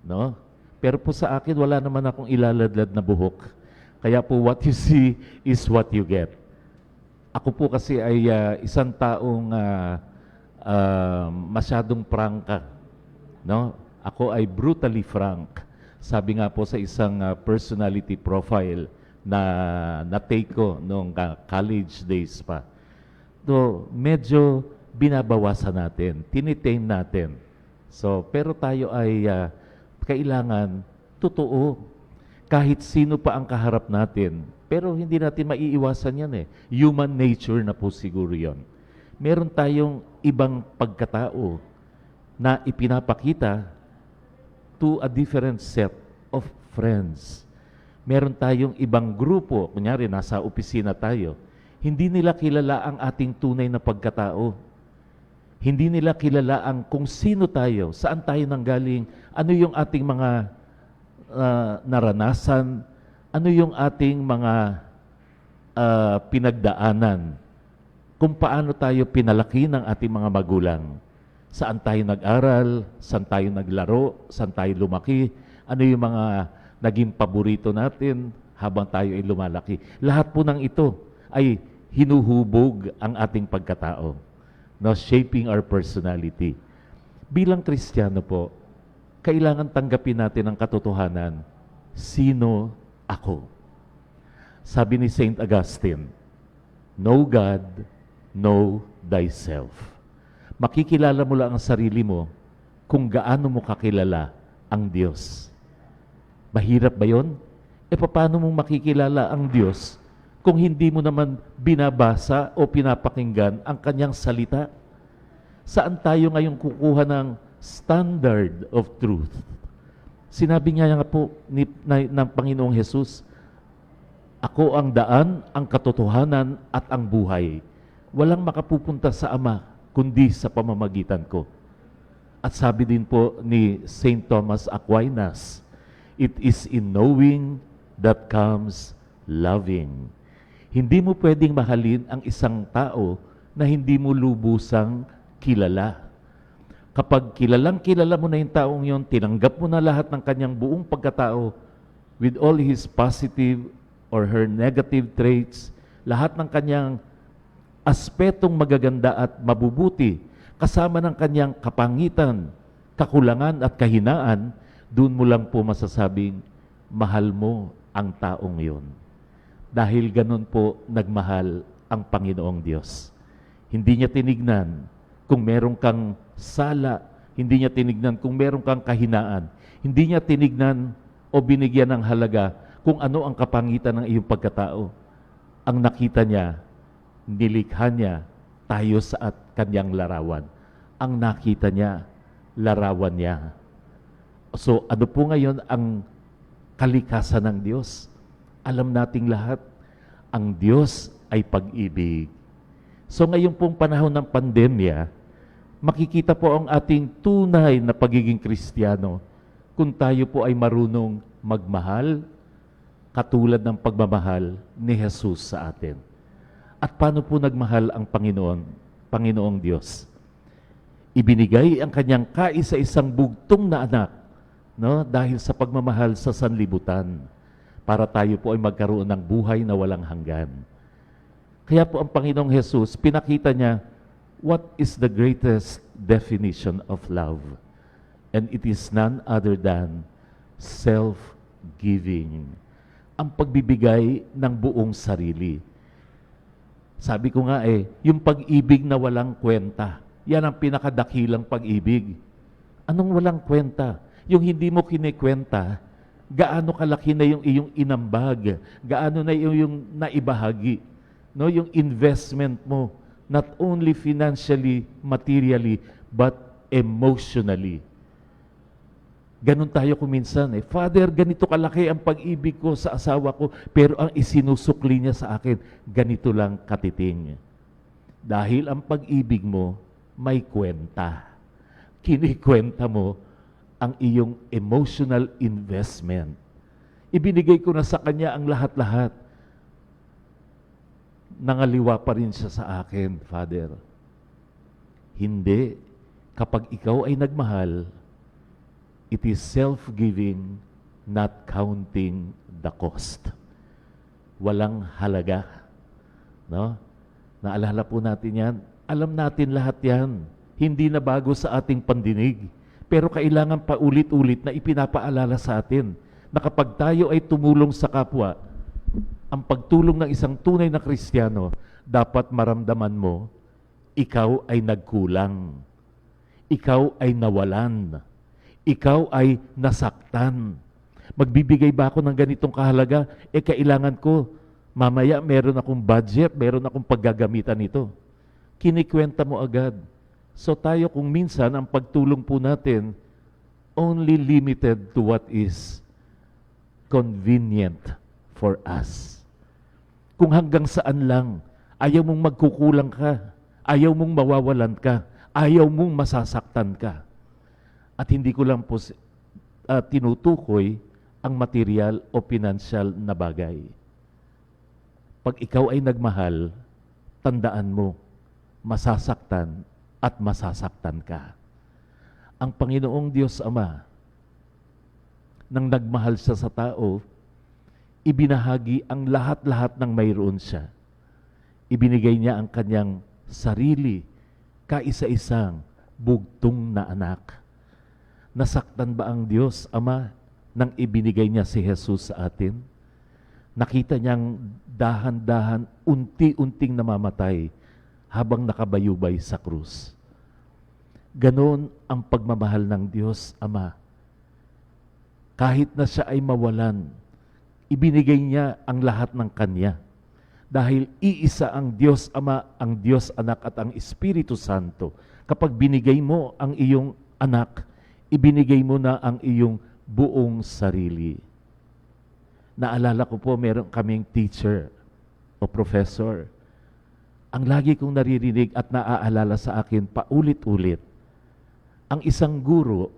No? Pero po sa akin, wala naman akong ilaladlad na buhok. Kaya po, what you see is what you get. Ako po kasi ay isang taong masyadong prangka. No? Ako ay brutally frank. Sabi nga po sa isang personality profile na na-take ko noong college days pa. So, medyo binabawasan natin, tinitame natin. So, pero tayo ay kailangan totoo. Kahit sino pa ang kaharap natin, pero hindi natin maiiwasan yan eh. Human nature na po siguro yon. Meron tayong ibang pagkatao na ipinapakita to a different set of friends. Meron tayong ibang grupo, kunyari nasa opisina tayo, hindi nila kilala ang ating tunay na pagkatao. Hindi nila kilala ang kung sino tayo, saan tayo nanggaling, ano yung ating mga naranasan, ano yung ating mga pinagdaanan, kung paano tayo pinalaki ng ating mga magulang. Saan tayo nag-aral, saan tayo naglaro, saan tayo lumaki, ano yung mga naging paborito natin habang tayo ay lumalaki. Lahat po ng ito ay hinuhubog ang ating pagkatao, no? Shaping our personality. Bilang Kristiyano po, kailangan tanggapin natin ang katotohanan, sino ako? Sabi ni Saint Augustine, know God, know thyself. Makikilala mo lang ang sarili mo kung gaano mo kakilala ang Diyos. Mahirap ba yun? E paano mong makikilala ang Diyos kung hindi mo naman binabasa o pinapakinggan ang kanyang salita? Saan tayo ngayon kukuha ng standard of truth? Sinabi niya nga po ng Panginoong Jesus, ako ang daan, ang katotohanan at ang buhay. Walang makapupunta sa Ama kundi sa pamamagitan ko. At sabi din po ni Saint Thomas Aquinas, it is in knowing that comes loving. Hindi mo pwedeng mahalin ang isang tao na hindi mo lubusang kilala. Kapag kilala mo na yung taong yon, tinanggap mo na lahat ng kanyang buong pagkatao with all his positive or her negative traits, lahat ng kanyang aspetong magaganda at mabubuti, kasama ng kanyang kapangitan, kakulangan at kahinaan, doon mo lang po masasabing, mahal mo ang taong yon. Dahil ganun po nagmahal ang Panginoong Diyos. Hindi niya tinignan kung meron kang sala, hindi niya tinignan kung meron kang kahinaan, hindi niya tinignan o binigyan ng halaga kung ano ang kapangitan ng iyong pagkatao. Ang nakita niya, nilikha niya tayo sa kanyang larawan. Ang nakita niya, larawan niya. So, ano po ngayon ang kalikasan ng Diyos? Alam nating lahat, ang Diyos ay pag-ibig. So, ngayon pong panahon ng pandemya, makikita po ang ating tunay na pagiging Kristiyano kung tayo po ay marunong magmahal, katulad ng pagmamahal ni Jesus sa atin. At paano po nagmahal ang Panginoong Diyos? Ibinigay ang kanyang kaisa-isang bugtong na anak, no? Dahil sa pagmamahal sa sanlibutan. para tayo po ay magkaroon ng buhay na walang hanggan. Kaya po ang Panginoong Jesus, pinakita niya, what is the greatest definition of love? And it is none other than self-giving. Ang pagbibigay ng buong sarili. Sabi ko nga yung pag-ibig na walang kwenta, yan ang pinakadakilang pag-ibig. Anong walang kwenta? Yung hindi mo kinikwenta, gaano kalaki na yung iyong inambag, gaano na yung naibahagi, no? Yung investment mo, not only financially, materially, but emotionally. Ganon tayo kuminsan Father, ganito kalaki ang pag-ibig ko sa asawa ko, pero ang isinusukli niya sa akin, ganito lang katiting. Dahil ang pag-ibig mo, may kwenta. Kinikwenta mo ang iyong emotional investment. Ibinigay ko na sa kanya ang lahat-lahat. Nangaliwa pa rin siya sa akin, Father. Hindi. Kapag ikaw ay nagmahal, it is self-giving, not counting the cost. Walang halaga. No? Naalala po natin yan. Alam natin lahat yan. Hindi na bago sa ating pandinig. Pero kailangan paulit-ulit na ipinapaalala sa atin na kapag tayo ay tumulong sa kapwa, ang pagtulong ng isang tunay na Kristiyano, dapat maramdaman mo, ikaw ay nagkulang. Ikaw ay nawalan. Ikaw ay nasaktan. Magbibigay ba ako ng ganitong kahalaga? Kailangan ko. Mamaya meron akong budget, meron akong paggagamitan nito. Kinikwenta mo agad. So tayo kung minsan ang pagtulong po natin only limited to what is convenient for us. Kung hanggang saan lang, ayaw mong magkukulang ka, ayaw mong mawawalan ka, ayaw mong masasaktan ka. At hindi ko lang po tinutukoy ang material o pinansyal na bagay. Pag ikaw ay nagmahal, tandaan mo, masasaktan at masasaktan ka. Ang Panginoong Diyos Ama, nang nagmahal siya sa tao, ibinahagi ang lahat-lahat ng mayroon siya. Ibinigay niya ang kanyang sarili, kaisa-isang bugtong na anak. Nasaktan ba ang Diyos Ama nang ibinigay niya si Jesus sa atin? Nakita niyang dahan-dahan, unti-unting namamatay habang nakabayubay sa krus. Ganon ang pagmamahal ng Diyos Ama. Kahit na siya ay mawalan, ibinigay niya ang lahat ng Kanya. Dahil iisa ang Diyos Ama, ang Diyos Anak at ang Espiritu Santo. Kapag binigay mo ang iyong anak, ibinigay mo na ang iyong buong sarili. Naalala ko po, meron kaming teacher o professor. Ang lagi kong naririnig at naaalala sa akin paulit-ulit, ang isang guro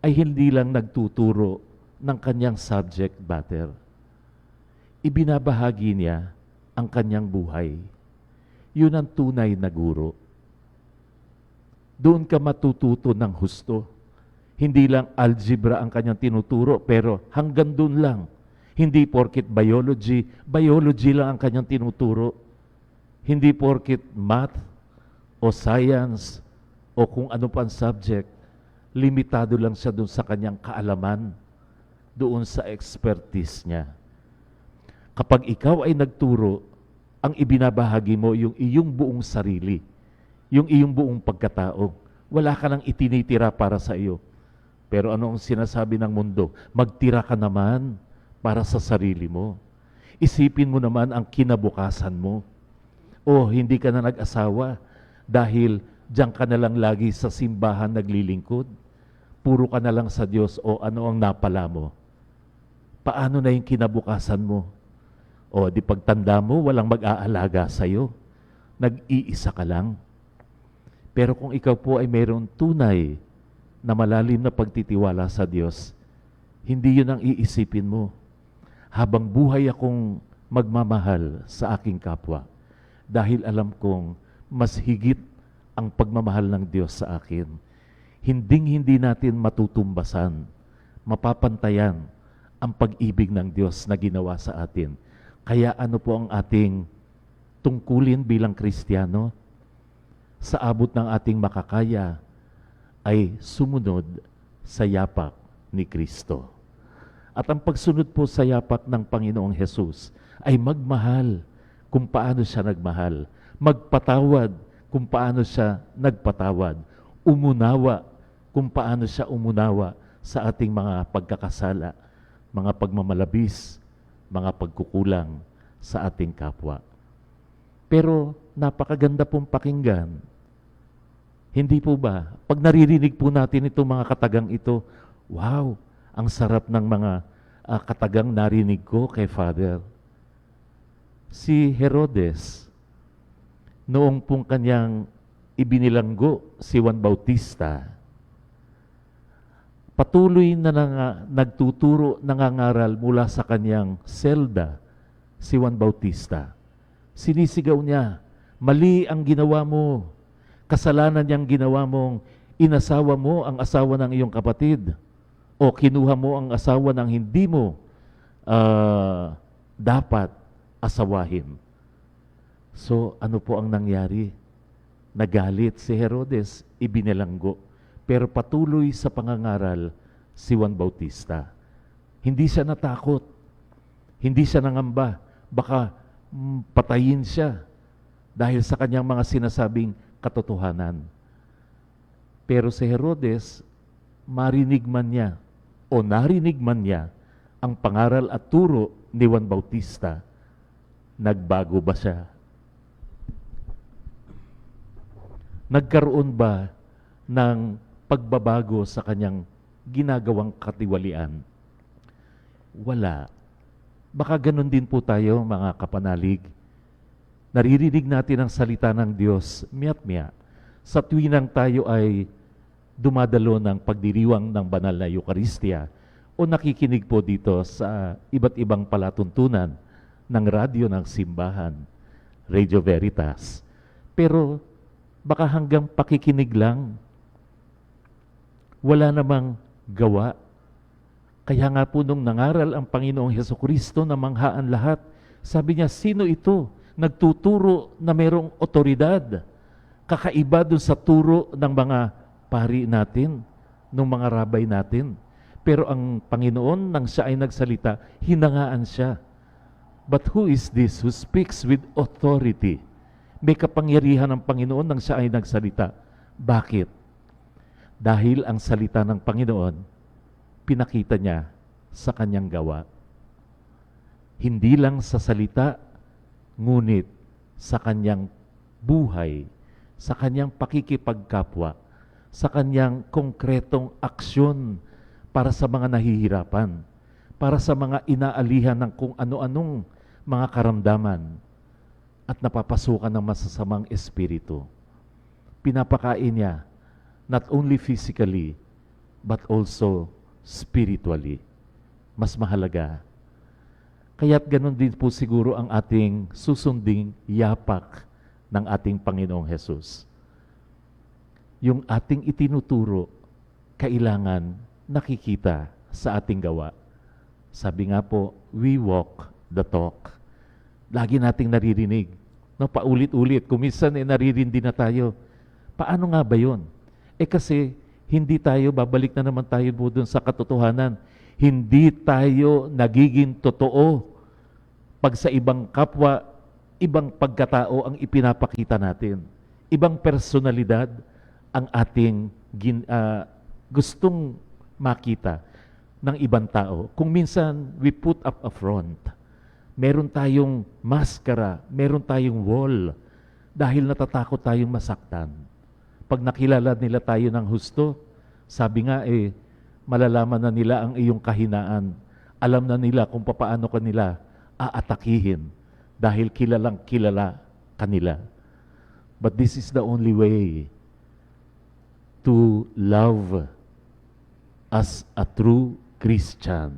ay hindi lang nagtuturo ng kanyang subject matter. Ibinabahagi niya ang kanyang buhay. Yun ang tunay na guro. Doon ka matututo ng husto. Hindi lang algebra ang kanyang tinuturo, pero hanggang doon lang. Hindi porket biology lang ang kanyang tinuturo. Hindi porket math o science o kung ano pang subject, limitado lang siya doon sa kanyang kaalaman, doon sa expertise niya. Kapag ikaw ay nagturo, ang ibinabahagi mo yung iyong buong sarili, yung iyong buong pagkatao. Wala ka nang itinitira para sa iyo. Pero ano ang sinasabi ng mundo? Magtira ka naman para sa sarili mo. Isipin mo naman ang kinabukasan mo. O hindi ka na nag-asawa dahil diyan ka na lang lagi sa simbahan naglilingkod. Puro ka na lang sa Diyos o ano ang napala mo. Paano na yung kinabukasan mo? O di pagtanda mo, walang mag-aalaga sa iyo. Nag-iisa ka lang. Pero kung ikaw po ay mayroong tunay na malalim na pagtitiwala sa Diyos, hindi yun ang iisipin mo. Habang buhay akong magmamahal sa aking kapwa, dahil alam kong mas higit ang pagmamahal ng Diyos sa akin. Hinding-hindi natin matutumbasan, mapapantayan ang pag-ibig ng Diyos na ginawa sa atin. Kaya ano po ang ating tungkulin bilang Kristiyano? Sa abot ng ating makakaya ay sumunod sa yapak ni Kristo. At ang pagsunod po sa yapak ng Panginoong Hesus ay magmahal kung paano siya nagmahal, magpatawad kung paano siya nagpatawad, umunawa kung paano siya umunawa sa ating mga pagkakasala, mga pagmamalabis, mga pagkukulang sa ating kapwa. Pero napakaganda pong pakinggan. Hindi po ba? Pag naririnig po natin itong mga katagang ito, wow, ang sarap ng mga katagang narinig ko kay Father. Si Herodes, noong pong kanyang ibinilanggo si Juan Bautista, patuloy na nagtuturo, nangangaral mula sa kanyang selda si Juan Bautista. Sinisigaw niya, mali ang ginawa mo, kasalanan niyang ginawa mong inasawa mo ang asawa ng iyong kapatid o kinuha mo ang asawa ng hindi mo dapat asawahin. So ano po ang nangyari? Nagalit si Herodes, ibinilanggo. Pero patuloy sa pangangaral si Juan Bautista. Hindi siya natakot. Hindi siya nangamba. Baka patayin siya dahil sa kanyang mga sinasabing katotohanan. Pero si Herodes, marinig man niya o narinig man niya ang pangaral at turo ni Juan Bautista, nagbago ba siya? Nagkaroon ba ng pagbabago sa kanyang ginagawang katiwalian? Wala. Baka ganun din po tayo, mga kapanalig. Naririnig natin ang salita ng Diyos, miat-miya. Sa tuwinang tayo ay dumadalo ng pagdiriwang ng banal na Eucharistia o nakikinig po dito sa iba't ibang palatuntunan ng radyo ng simbahan, Radio Veritas. Pero baka hanggang pakikinig lang, wala namang gawa. Kaya nga po nung nangaral ang Panginoong Hesukristo na manghaan lahat, sabi niya, sino ito? Nagtuturo na mayroong otoridad. Kakaiba dun sa turo ng mga pari natin, ng mga rabay natin. Pero ang Panginoon, nang siya ay nagsalita, hinangaan siya. But who is this who speaks with authority? May kapangyarihan ng Panginoon nang siya ay nagsalita. Bakit? Dahil ang salita ng Panginoon, pinakita niya sa kanyang gawa. Hindi lang sa salita, ngunit sa kanyang buhay, sa kanyang pakikipagkapwa, sa kanyang konkretong aksyon para sa mga nahihirapan, para sa mga inaalihan ng kung ano-anong mga karamdaman at napapasukan ng masasamang espiritu. Pinapakain niya not only physically, but also spiritually. Mas mahalaga. Kaya't ganun din po siguro ang ating susunding yapak ng ating Panginoong Hesus. Yung ating itinuturo, kailangan nakikita sa ating gawa. Sabi nga po, we walk the talk. Lagi nating naririnig. No, paulit-ulit. Kung minsan naririndi na tayo. Paano nga ba yun? Kasi hindi tayo, babalik na naman tayo po dun sa katotohanan. Hindi tayo nagiging totoo pag sa ibang kapwa, ibang pagkatao ang ipinapakita natin. Ibang personalidad ang ating gustong makita ng ibang tao. Kung minsan we put up a front, meron tayong maskara, meron tayong wall dahil natatakot tayong masaktan. Pag nakilala nila tayo ng husto, sabi nga malalaman na nila ang iyong kahinaan. Alam na nila kung paano kanila aatakihin dahil kilalang kilala kanila. But this is the only way to love as a true Christian.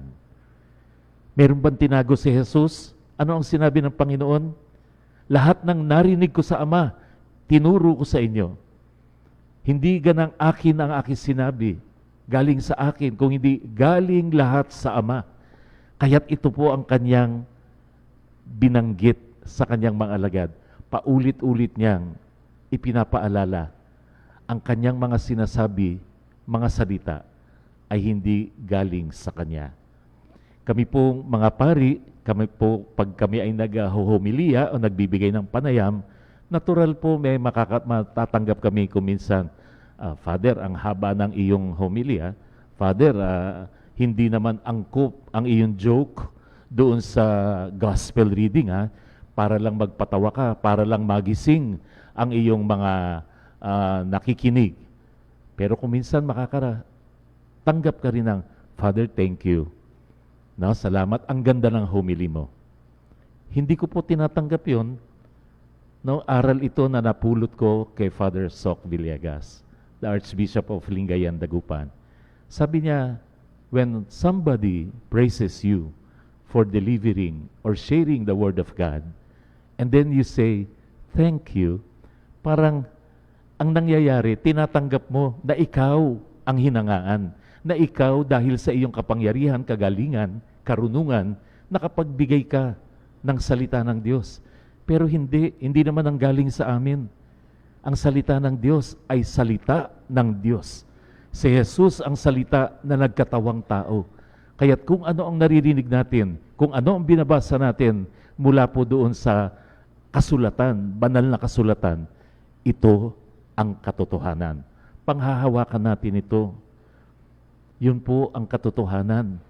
Meron bang tinago si Jesus? Ano ang sinabi ng Panginoon? Lahat ng narinig ko sa Ama, tinuro ko sa inyo. Hindi ganang akin ang aking sinabi, galing sa akin, kung hindi galing lahat sa Ama. Kaya't ito po ang kanyang binanggit sa kanyang mga alagad. Paulit-ulit niyang ipinapaalala ang kanyang mga sinasabi, mga salita ay hindi galing sa kanya. Kami pong mga pari, kami po, pag kami ay nag-homilya o nagbibigay ng panayam, natural po may matatanggap kami kung minsan, Father, ang haba ng iyong homilya. Father, hindi naman angkop ang iyong joke doon sa gospel reading, para lang magpatawa ka, para lang magising ang iyong mga nakikinig. Pero kung minsan tanggap ka rin ng, Father, thank you. No, salamat, ang ganda ng homily mo. Hindi ko po tinatanggap yun. No, aral ito na napulot ko kay Father Soc Villegas, the Archbishop of Lingayen, Dagupan. Sabi niya, when somebody praises you for delivering or sharing the Word of God, and then you say, thank you, parang ang nangyayari, tinatanggap mo na ikaw ang hinangaan, na ikaw dahil sa iyong kapangyarihan, kagalingan, karunungan, nakapagbigay ka ng salita ng Diyos. Pero hindi naman ang galing sa amin. Ang salita ng Diyos ay salita ng Diyos. Si Jesus ang salita na nagkatawang tao. Kaya't kung ano ang naririnig natin, kung ano ang binabasa natin mula po doon sa kasulatan, banal na kasulatan, ito ang katotohanan. Panghahawakan natin ito. Yun po ang katotohanan.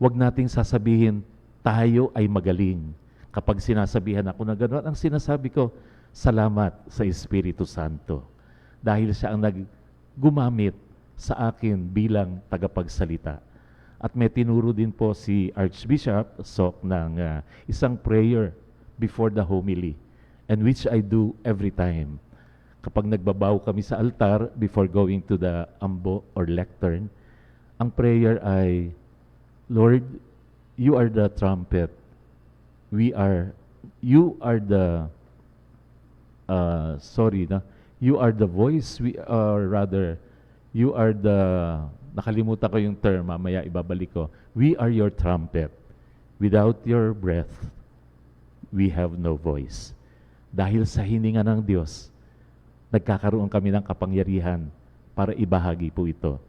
Huwag nating sasabihin, tayo ay magaling. Kapag sinasabihan ako na gano'n, ang sinasabi ko, salamat sa Espiritu Santo. Dahil siya ang gumamit sa akin bilang tagapagsalita. At may tinuro din po si Archbishop Soc ng isang prayer before the homily, and which I do every time. Kapag nagbabaw kami sa altar before going to the ambo or lectern, ang prayer ay, Lord, you are the trumpet. You are the you are the voice, you are the, nakalimutan ko yung term, mamaya ibabalik ko. We are your trumpet. Without your breath, we have no voice. Dahil sa hininga ng Diyos, nagkakaroon kami ng kapangyarihan para ibahagi po ito.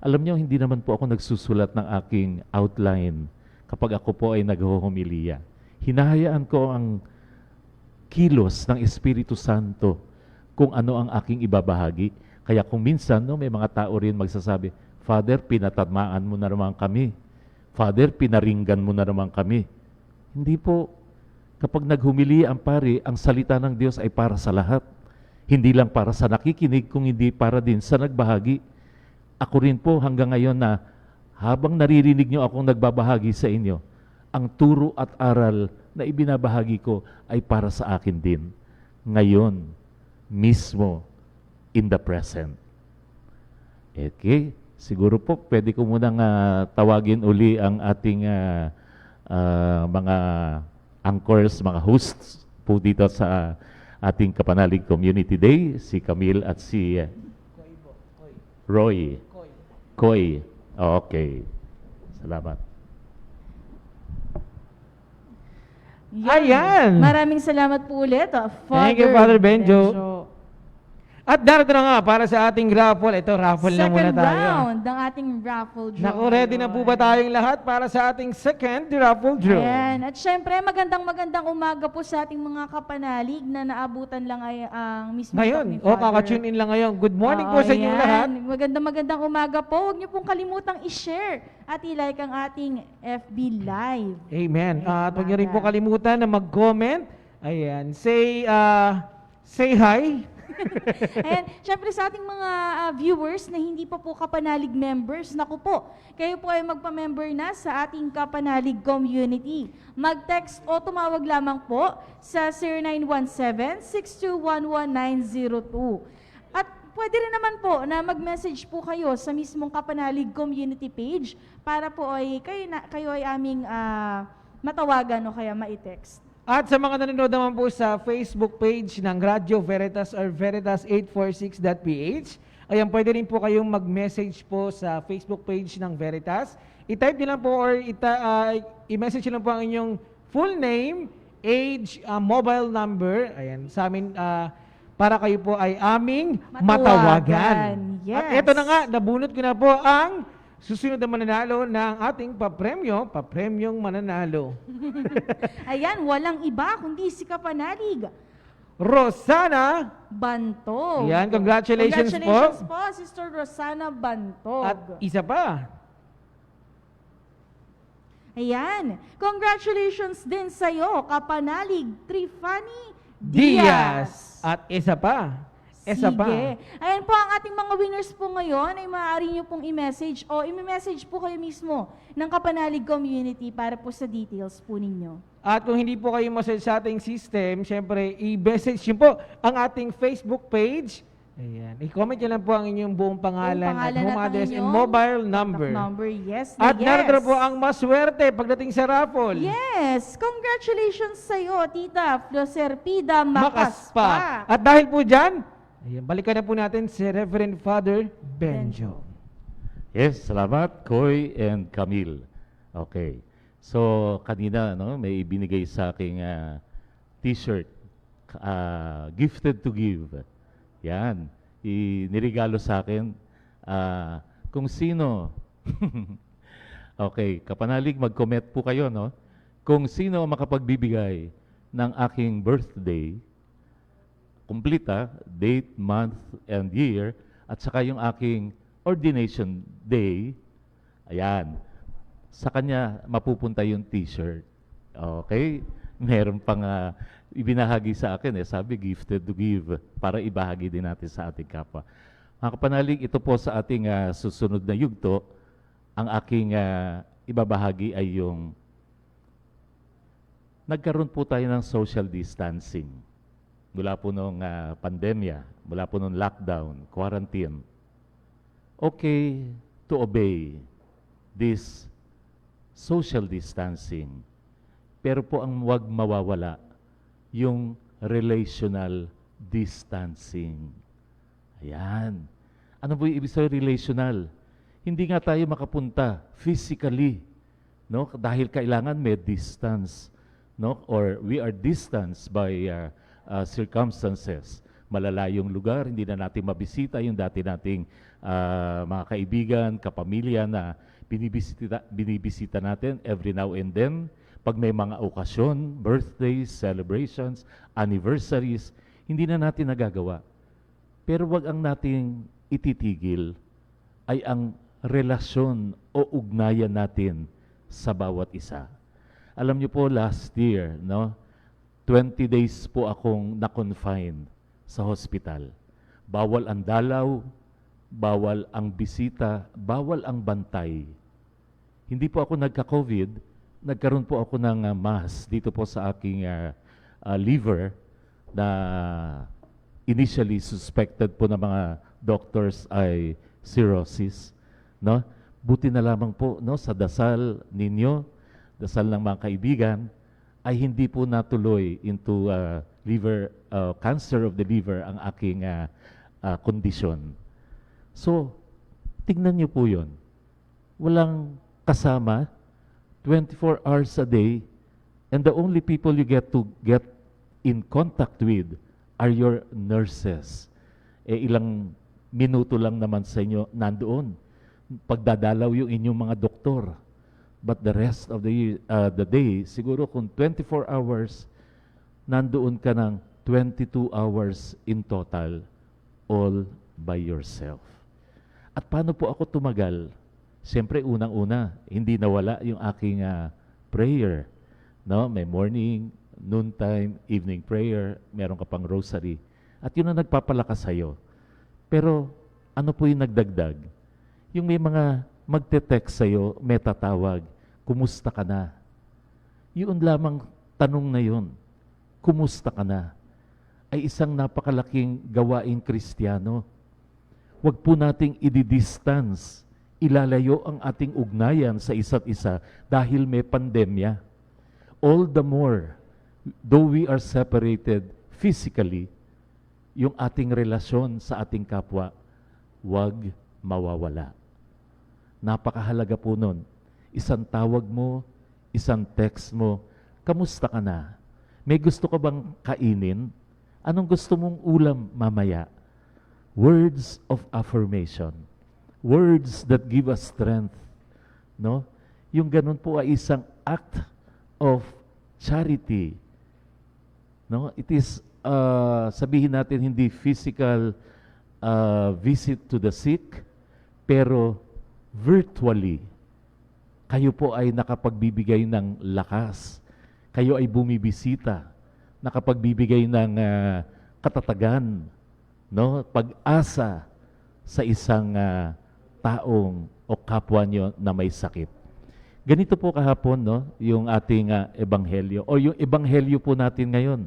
Alam niyo, hindi naman po ako nagsusulat ng aking outline kapag ako po ay naghohomilya. Hinahayaan ko ang kilos ng Espiritu Santo kung ano ang aking ibabahagi. Kaya kung minsan, may mga tao rin magsasabi, Father, pinatamaan mo na naman kami. Father, pinaringgan mo na naman kami. Hindi po. Kapag naghumili ang pari, ang salita ng Diyos ay para sa lahat. Hindi lang para sa nakikinig, kung hindi para din sa nagbahagi. Ako rin po hanggang ngayon na habang naririnig nyo akong nagbabahagi sa inyo, ang turo at aral na ibinabahagi ko ay para sa akin din. Ngayon, mismo, in the present. Okay? Siguro po, pwede ko munang tawagin uli ang ating mga anchors, mga hosts po dito sa ating Kapanalig Community Day, si Camille at si Roy. Koy. Okay. Salamat. Ayan. Maraming salamat po ulit, Thank you, Father Benjo. At darito na nga para sa ating raffle. Ito, raffle na muna tayo. Second round ng ating raffle draw. Naku, ready na po ba tayong lahat para sa ating second raffle draw? Ayan. At syempre, magandang umaga po sa ating mga kapanalig na naabutan lang ay ang mismo Ngayon, talk ni Father. kaka-tune in lang ngayon. Good morning po sa inyong Ayan. lahat. Magandang umaga po. Huwag niyo pong kalimutang i-share at i-like ang ating FB Live. Amen. At huwag niyo rin po umaga. kalimutan na mag-comment. Ayan. Say hi. Ayan, syempre sa ating mga viewers na hindi pa po Kapanalig members, naku po, kayo po ay magpa-member na sa ating Kapanalig community. Mag-text o tumawag lamang po sa 0917-6211902. At pwede rin naman po na mag-message po kayo sa mismong Kapanalig community page para po ay kayo ay aming matawagan o kaya ma-text. At sa mga nanonood naman po sa Facebook page ng Radio Veritas or Veritas846.ph, ayan, pwede rin po kayong mag-message po sa Facebook page ng Veritas. I-type nyo lang po or i-message nyo lang po ang inyong full name, age, mobile number. Ayan, sa amin, para kayo po ay aming matawagan. Yes. At eto na nga, nabunot ko na po ang susunod na mananalo ng ating papremyong mananalo. Ayan, walang iba kundi si Kapanalig Rosana Bantog. Yan, congratulations po. Congratulations po, Sister Rosana Bantog. At isa pa, Ayan, congratulations din sa'yo, Kapanalig Trifani Diaz. At isa pa. Isa Sige. pa. Ayan po, ang ating mga winners po ngayon ay maaari nyo pong i-message o i-message po kayo mismo ng Kapanalig Community para po sa details po ninyo. At kung hindi po kayo masaya sa ating system, syempre, i-message nyo po ang ating Facebook page. Ayan. I-comment nyo lang po ang inyong buong pangalan, at home address and mobile number. Yes. At narito na po ang maswerte pagdating sa raffle. Yes! Congratulations sa'yo, Tita Floserpida Makaspa. At dahil po dyan, ayan, balikan na po natin si Reverend Father Benjo. Yes, salamat, Koy and Camille. Okay. So, kanina, no, may ibinigay sa aking t-shirt, Gifted to Give. Yan. Nirigalo sa akin. Kung sino, okay, Kapanalig, mag-comment po kayo, no? Kung sino ang makapagbibigay ng aking birthday, complete, date, month, and year, at saka yung aking ordination day, ayan, sa kanya mapupunta yung t-shirt. Okay? Meron pang ibinahagi sa akin, sabi, gifted to give, para ibahagi din natin sa ating kapwa. Mga Kapanalig, ito po sa ating susunod na yugto, ang aking ibabahagi ay yung nagkaroon po tayo ng social distancing. Mula po nung pandemya, mula po nung lockdown, quarantine. Okay to obey this social distancing. Pero po ang wag mawawala yung relational distancing. Ayan. Ano po yung ibig sabihin relational? Hindi nga tayo makapunta physically, no? Dahil kailangan may distance, no? Or we are distanced by circumstances. Malalayong lugar, hindi na natin mabisita yung dati nating mga kaibigan, kapamilya na binibisita natin every now and then. Pag may mga okasyon, birthdays, celebrations, anniversaries, hindi na natin nagagawa. Pero wag ang nating ititigil ay ang relasyon o ugnayan natin sa bawat isa. Alam niyo po, last year, no, 20 days po akong na-confine sa hospital. Bawal ang dalaw, bawal ang bisita, bawal ang bantay. Hindi po ako nagka-COVID, nagkaroon po ako ng mass dito po sa aking liver na initially suspected po ng mga doctors ay cirrhosis, no? Buti na lamang po, no, sa dasal ninyo, dasal ng mga kaibigan, ay hindi po natuloy into liver cancer of the liver ang aking kondisyon. So, tingnan niyo po 'yon. Walang kasama 24 hours a day, and the only people you get in contact with are your nurses. Ilang minuto lang naman sa inyo nandoon. Pagdadalaw yung inyong mga doktor. But the rest of the day, siguro kung 24 hours, nandoon ka ng 22 hours in total, all by yourself. At paano po ako tumagal? Siyempre, unang-una, hindi nawala yung aking prayer. No? May morning, noontime, evening prayer, meron ka pang rosary. At yun ang nagpapalakas sa'yo. Pero ano po yung nagdagdag? Yung may mga magte-text sa'yo, may tatawag, kumusta ka na? Yun lamang tanong na yun, kumusta ka na? Ay isang napakalaking gawaing Kristiyano. Huwag po nating i-distance, ilalayo ang ating ugnayan sa isa't isa dahil may pandemya. All the more, though we are separated physically, yung ating relasyon sa ating kapwa, huwag mawawala. Napakahalaga po nun. isang tawag mo, isang text mo, kamusta ka na? May gusto ka bang kainin? Anong gusto mong ulam mamaya? Words of affirmation. Words that give us strength. No? Yung ganun po ay isang act of charity. No? It is, sabihin natin, hindi physical visit to the sick, pero virtually, kayo po ay nakapagbibigay ng lakas. Kayo ay bumibisita, nakapagbibigay ng katatagan, no? Pag-asa sa isang taong o kapwa nyo na may sakit. Ganito po kahapon, no, yung ating ebanghelyo o yung ebanghelyo po natin ngayon.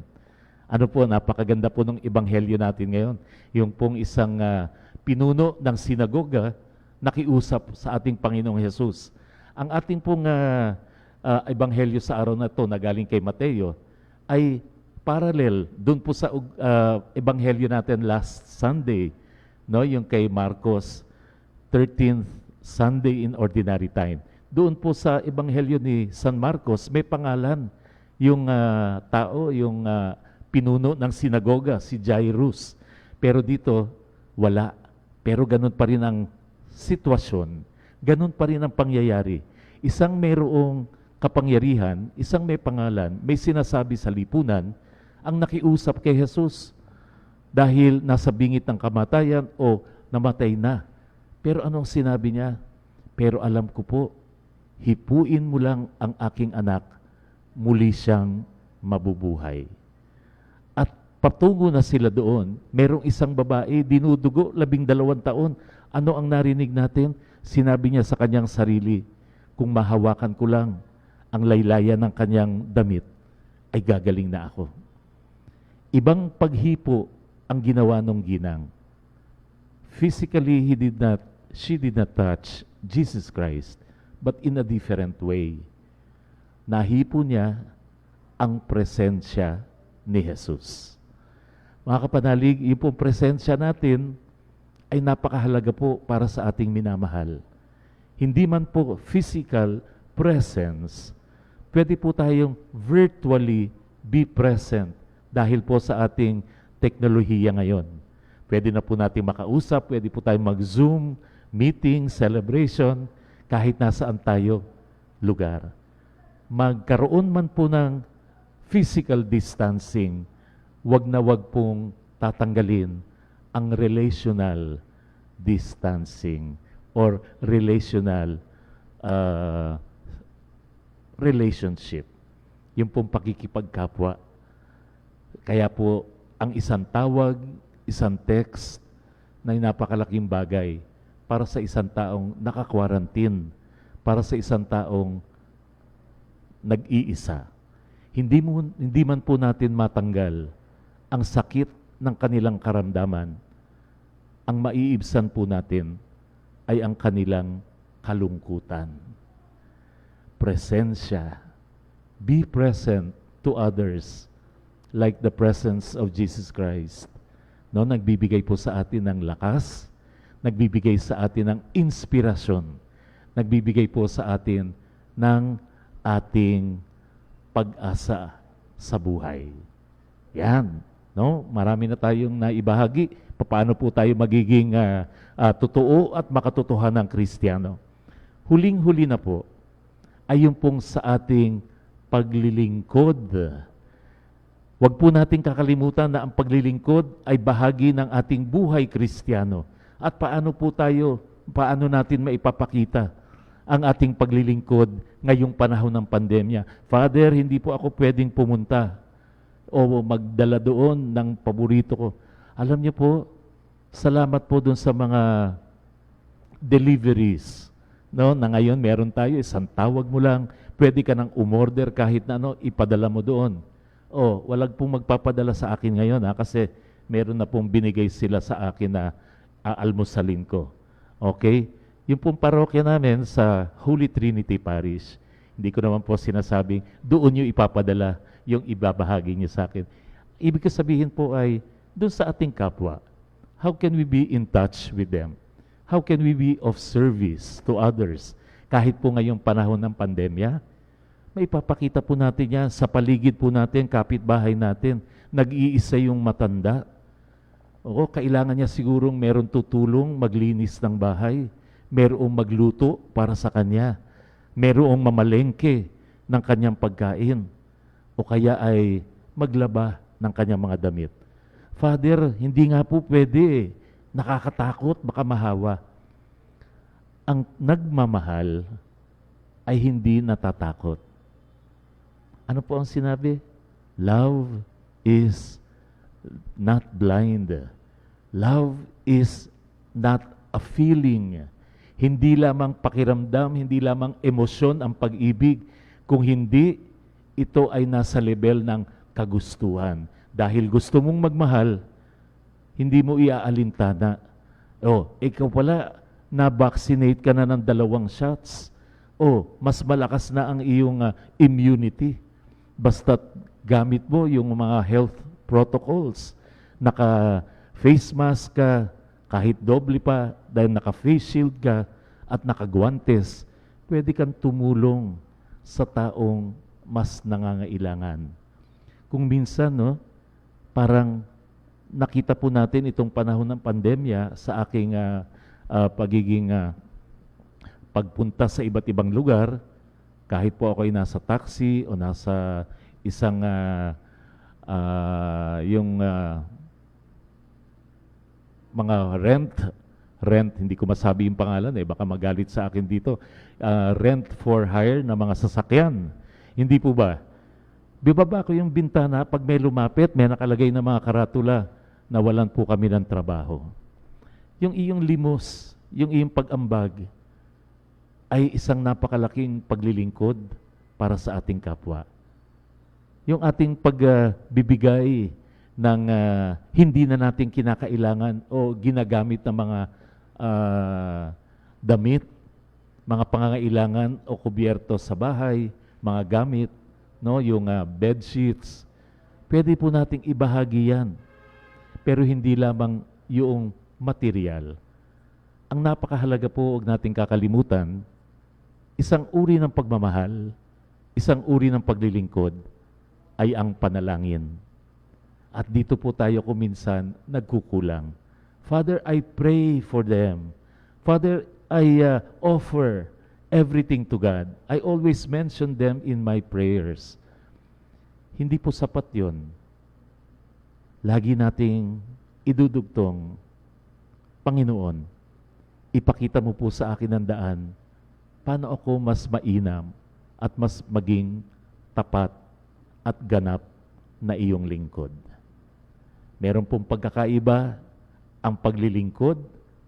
Ano po, napakaganda po ng ebanghelyo natin ngayon. Yung pong isang pinuno ng sinagoga nakiusap sa ating Panginoong Hesus. Ang ating pong ebanghelyo sa araw na ito na galing kay Mateo ay parallel doon po sa ebanghelyo natin last Sunday, no, yung kay Marcos, 13th Sunday in Ordinary Time. Doon po sa ebanghelyo ni San Marcos, may pangalan yung tao, yung pinuno ng sinagoga, si Jairus. Pero dito, wala. Pero ganun pa rin ang sitwasyon, ganun pa rin ang pangyayari. Isang mayroong kapangyarihan, isang may pangalan, may sinasabi sa lipunan, ang nakiusap kay Jesus dahil nasa bingit ng kamatayan o namatay na. Pero anong sinabi niya? Pero alam ko po, hipuin mo lang ang aking anak, muli siyang mabubuhay. At patungo na sila doon, merong isang babae, dinudugo, 12 taon. Ano ang narinig natin? Sinabi niya sa kanyang sarili, kung mahawakan ko lang ang laylayan ng kanyang damit, ay gagaling na ako. Ibang paghipo ang ginawa ng ginang. Physically, she did not touch Jesus Christ, but in a different way. Nahipo niya ang presensya ni Jesus. Mga kapanalig, yung pong presensya natin ay napakahalaga po para sa ating minamahal. Hindi man po physical presence, pwede po tayong virtually be present dahil po sa ating teknolohiya ngayon. Pwede na po natin makausap, pwede po tayong mag-Zoom, meeting, celebration, kahit nasaan tayo lugar. Magkaroon man po ng physical distancing, wag na wag pong tatanggalin ang relational distancing or relational relationship. Yung pong pakikipagkapwa. Kaya po, ang isang tawag, isang text na napakalaking bagay para sa isang taong naka-quarantine, para sa isang taong nag-iisa. Hindi man po natin matanggal ang sakit ng kanilang karamdaman. Ang maiibsan po natin ay ang kanilang kalungkutan. Presensya. Be present to others like the presence of Jesus Christ. No, nagbibigay po sa atin ng lakas, nagbibigay sa atin ng inspirasyon, nagbibigay po sa atin ng ating pag-asa sa buhay. Yan, no? Marami na tayong naibahagi paano po tayo magiging totoo at makatotohanan ng Kristiyano. Huling-huli na po ay yung pong sa ating paglilingkod. Huwag po nating kakalimutan na ang paglilingkod ay bahagi ng ating buhay Kristiyano. At paano natin maipapakita ang ating paglilingkod ngayong panahon ng pandemya? Father, hindi po ako pwedeng pumunta o magdala doon ng paborito ko. Alam niyo po, salamat po doon sa mga deliveries. No, na ngayon meron tayo, isang tawag mo lang, pwede ka nang umorder kahit na ipadala mo doon. Walang pong magpapadala sa akin ngayon kasi meron na pong binigay sila sa akin na aalmusalin ko. Okay? Yung pong parokya namin sa Holy Trinity Parish, hindi ko naman po sinasabing doon nyo ipapadala yung ibabahagi nyo sa akin. Ibig sabihin po ay doon sa ating kapwa. How can we be in touch with them? How can we be of service to others? Kahit po ngayong panahon ng pandemya, may papakita po natin yan sa paligid po natin, kapitbahay natin. Nag-iisa yung matanda. Oo, kailangan niya sigurong meron tutulong maglinis ng bahay, merong magluto para sa kanya, merong mamalengke ng kanyang pagkain, o kaya ay maglaba ng kanyang mga damit. Father, hindi nga po pwede. Nakakatakot, baka mahawa. Ang nagmamahal ay hindi natatakot. Ano po ang sinabi? Love is not blind. Love is not a feeling. Hindi lamang pakiramdam, hindi lamang emosyon ang pag-ibig, kung hindi, ito ay nasa level ng kagustuhan. Dahil gusto mong magmahal, hindi mo iaalintana. Ikaw pala, na-vaccinate ka na ng 2 shots. Mas malakas na ang iyong immunity. Basta't gamit mo yung mga health protocols. Naka-face mask ka, kahit doble pa, dahil naka-face shield ka at naka-guantes, pwede kang tumulong sa taong mas nangangailangan. Kung minsan, parang nakita po natin itong panahon ng pandemya sa aking pagiging pagpunta sa iba't ibang lugar, kahit po ako ay nasa taxi o nasa isang mga rent, hindi ko masabi yung pangalan baka magalit sa akin dito, rent for hire na mga sasakyan. Hindi po ba? Bibaba ko yung bintana, pag may lumapit, may nakalagay na mga karatula na walan po kami ng trabaho. Yung iyong limos, yung iyong pag-ambag, ay isang napakalaking paglilingkod para sa ating kapwa. Yung ating pagbibigay ng hindi na natin kinakailangan o ginagamit ng mga damit, mga pangangailangan o kubyerto sa bahay, mga gamit, yung bed sheets, pwede po nating ibahagi yan. Pero hindi lamang yung material. Ang napakahalaga po, huwag nating kakalimutan, isang uri ng pagmamahal, isang uri ng paglilingkod ay ang panalangin. At dito po tayo kuminsan nagkukulang. Father, I pray for them. Father, I offer everything to God. I always mention them in my prayers. Hindi po sapat yun. Lagi nating idudugtong, Panginoon, ipakita mo po sa akin ang daan, paano ako mas mainam at mas maging tapat at ganap na iyong lingkod. Meron pong pagkakaiba ang paglilingkod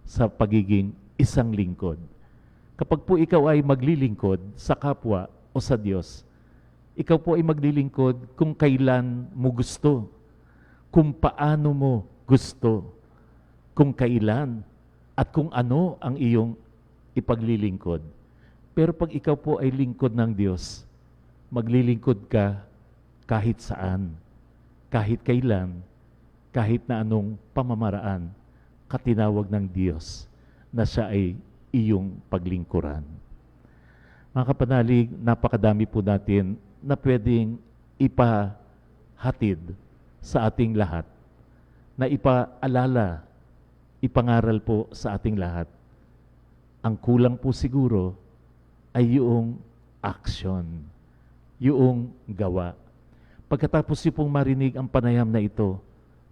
sa pagiging isang lingkod. Kapag po ikaw ay maglilingkod sa kapwa o sa Diyos, ikaw po ay maglilingkod kung kailan mo gusto, kung paano mo gusto, kung kailan at kung ano ang iyong ipaglilingkod. Pero pag ikaw po ay lingkod ng Diyos, maglilingkod ka kahit saan, kahit kailan, kahit na anong pamamaraan, katinawag ng Diyos na siya ay iyong paglingkuran. Mga kapanalig, napakadami po natin na pwedeng ipahatid sa ating lahat, na ipaalala, ipangaral po sa ating lahat. Ang kulang po siguro ay yung action, yung gawa. Pagkatapos niyo pong marinig ang panayam na ito,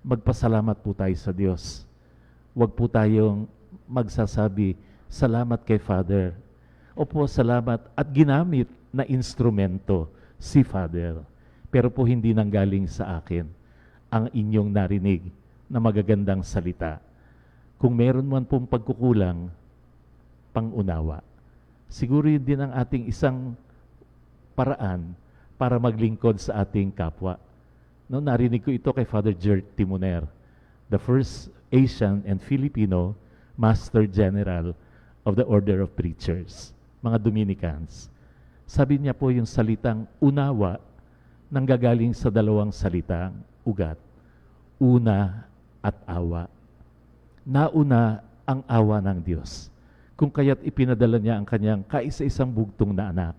magpasalamat po tayo sa Diyos. Huwag po tayong magsasabi, salamat kay Father. Opo, salamat at ginamit na instrumento si Father. Pero po hindi nanggaling sa akin ang inyong narinig na magagandang salita. Kung meron man pong pagkukulang, pangunawa. Siguro yun din ang ating isang paraan para maglingkod sa ating kapwa. No, narinig ko ito kay Father Gert Timoner, the first Asian and Filipino Master General of the Order of Preachers, mga Dominicans. Sabi niya po yung salitang unawa nanggagaling sa dalawang salitang ugat, una at awa. Nauna ang awa ng Diyos. kung kaya't ipinadala niya ang kanyang kaisa-isang bugtong na anak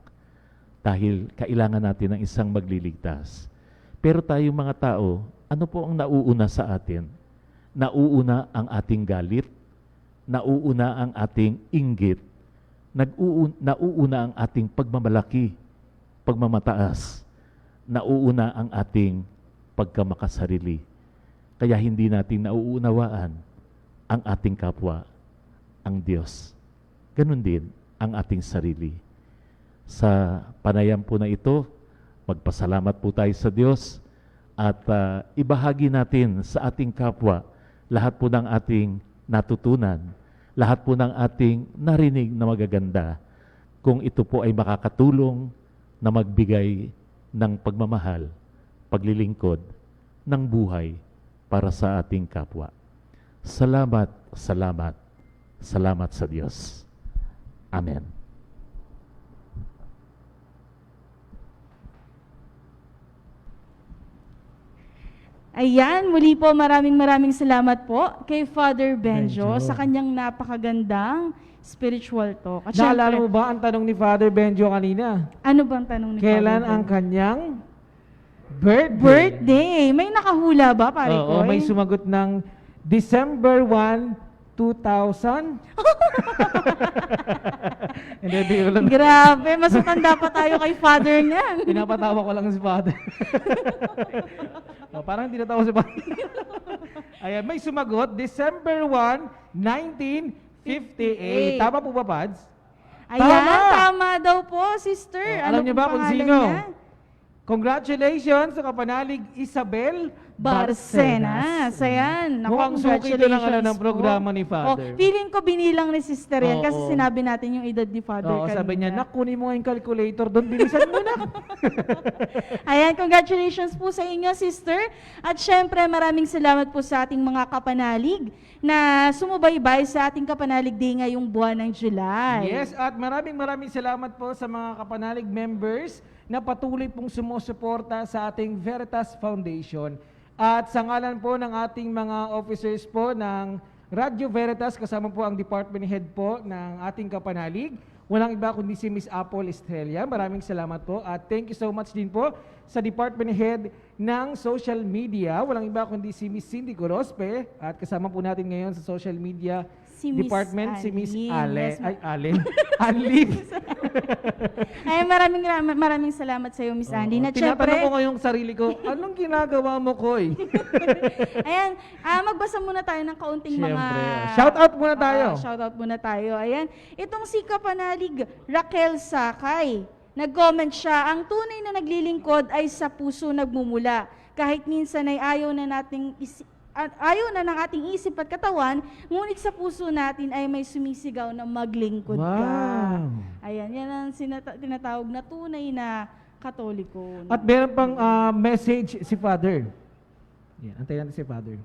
dahil kailangan natin ng isang magliligtas. Pero tayong mga tao, ano po ang nauuna sa atin? Nauuna ang ating galit, nauuna ang ating inggit, nauuna ang ating pagmamalaki, pagmamataas, nauuna ang ating pagkamakasarili. Kaya hindi natin nauunawaan ang ating kapwa, ang Diyos. Ganun din ang ating sarili. Sa panayam po na ito, magpasalamat po tayo sa Diyos at ibahagi natin sa ating kapwa lahat po ng ating natutunan, lahat po ng ating narinig na magaganda, kung ito po ay makakatulong na magbigay ng pagmamahal, paglilingkod, ng buhay para sa ating kapwa. Salamat, salamat, salamat sa Diyos. Amen. Ayan, muli po maraming syalamat po kay Father Benjo Benjo. sa kanyang napakagandang spiritual talk. At Naalala syempre, mo ba ang tanong ni Father Benjo kanina? ano bang tanong ni Kailan Father ang Benjo? kanyang birthday? Birthday! May nakahula ba, pare Oo, Koy? may sumagot ng December 1, 2000. Hindi, di ko lang. Grabe, mas matanda pa tayo kay Father niyan. Pinapatawa ko lang si Father. Parang hindi natawa si Father. Ayan, may sumagot, December 1, 1958. Tama po ba, Pads? Ayan, tama daw po, sister. Alam niyo ba pong kung pangalan sino? niya? Congratulations sa kapanalig Isabel Barcenas. Ayan. Naku, Mukhang suki ito ng, congratulations ng programa po. ni Father. Feeling ko binilang ni sister yan kasi Oo. sinabi natin yung edad ni Father Oo, kanina. sabi niya, nakunin mo nga yung calculator doon, bilisan mo na. Ayan, congratulations po sa inyo, sister. At syempre, maraming salamat po sa ating mga kapanalig na sumubaybay sa ating kapanalig day ngayong buwan ng July. Yes, at maraming salamat po sa mga kapanalig members na patuloy pong sumusuporta sa ating Veritas Foundation. At sa ngalan po ng ating mga officers po ng Radyo Veritas, kasama po ang department head po ng ating kapanalig, walang iba kundi si Miss Apple Estrella. Maraming salamat po at thank you so much din po sa department head ng social media. Walang iba kundi si Miss Cindy Gorospe at kasama po natin ngayon sa social media Si Miss department si Miss Alin. Ale. Yes, Ay, Alin. Alin. Ay, maraming salamat sa iyo, Miss Andy. Na Tinatanong ko syempre, ngayong sarili ko, anong ginagawa mo, Koy? ayan, magbasa muna tayo ng kaunting mga... Siyempre. Shout out muna tayo. Shout out muna tayo. Ayan, itong si Kapanalig Raquel Sakay. Nag-comment siya, ang tunay na naglilingkod ay sa puso nagmumula. Kahit minsan ay ayaw na ng ating isip at katawan, ngunit sa puso natin ay may sumisigaw na maglingkod ka. Wow. Ayan, yan ang tinatawag na tunay na Katoliko. At meron pang message si Father. Yan, antayin natin si Father.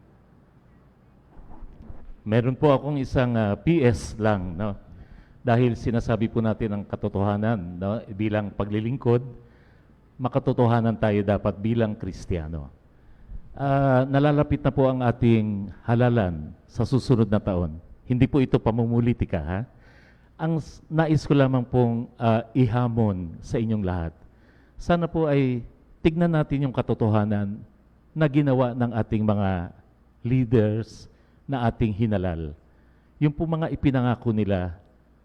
Meron po akong isang PS lang, no? Dahil sinasabi po natin ang katotohanan, no? Bilang paglilingkod, makatotohanan tayo dapat bilang Kristiyano. Nalalapit na po ang ating halalan sa susunod na taon. Hindi po ito pamumulitika, ha? Ang nais ko lamang pong ihamon sa inyong lahat. Sana po ay tignan natin yung katotohanan na ginawa ng ating mga leaders na ating hinalal. Yung po mga ipinangako nila,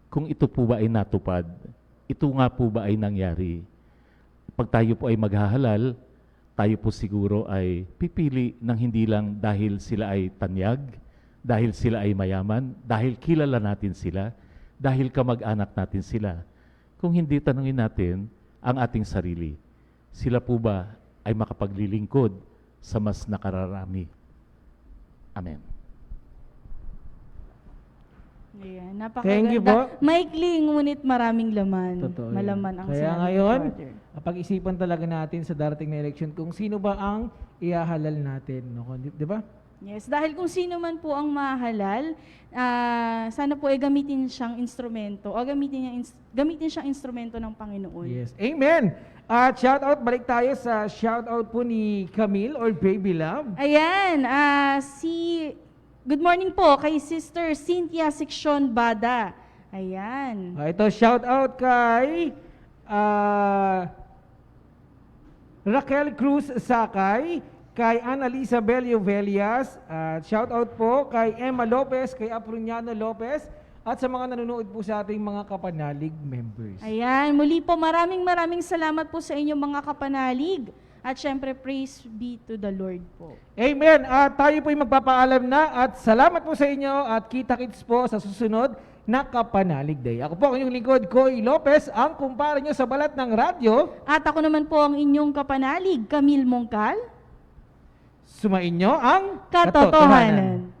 kung ito po ba ay natupad, ito nga po ba ay nangyari. Pag tayo po ay maghahalal, tayo po siguro ay pipili ng hindi lang dahil sila ay tanyag, dahil sila ay mayaman, dahil kilala natin sila, dahil kamag-anak natin sila. Kung hindi, tanungin natin ang ating sarili. Sila po ba ay makapaglilingkod sa mas nakararami? Amen. Ayan, Thank you po. Maikli, ngunit maraming laman. Totoo. Malaman ang Kaya sinabi ni ngayon, Father. pag-isipan talaga natin sa darating na election kung sino ba ang ihahalal natin. No? Di ba? Yes, dahil kung sino man po ang mahalal, sana po ay gamitin siyang instrumento o gamitin siyang instrumento ng Panginoon. Yes. Amen. At shout out, balik tayo sa shout out po ni Camille or Baby Love. Ayan, good morning po kay Sister Cynthia Sikshon Bada. Ayan. Ito, shout out kay Raquel Cruz Sakay, kay Annalisa Belio Velias, at shout out po kay Emma Lopez, kay Apruniano Lopez, at sa mga nanonood po sa ating mga kapanalig members. Ayan, muli po maraming salamat po sa inyong mga kapanalig. At syempre, praise be to the Lord po. Amen. At tayo po'y magpapaalam na at salamat po sa inyo at kita-kits po sa susunod na Kapanalig Day. Ako po ang inyong lingkod, Koy Lopez, ang kumpara nyo sa balat ng radyo. At ako naman po ang inyong kapanalig, Camille Mongcal. Sumainyo ang Katotohanan.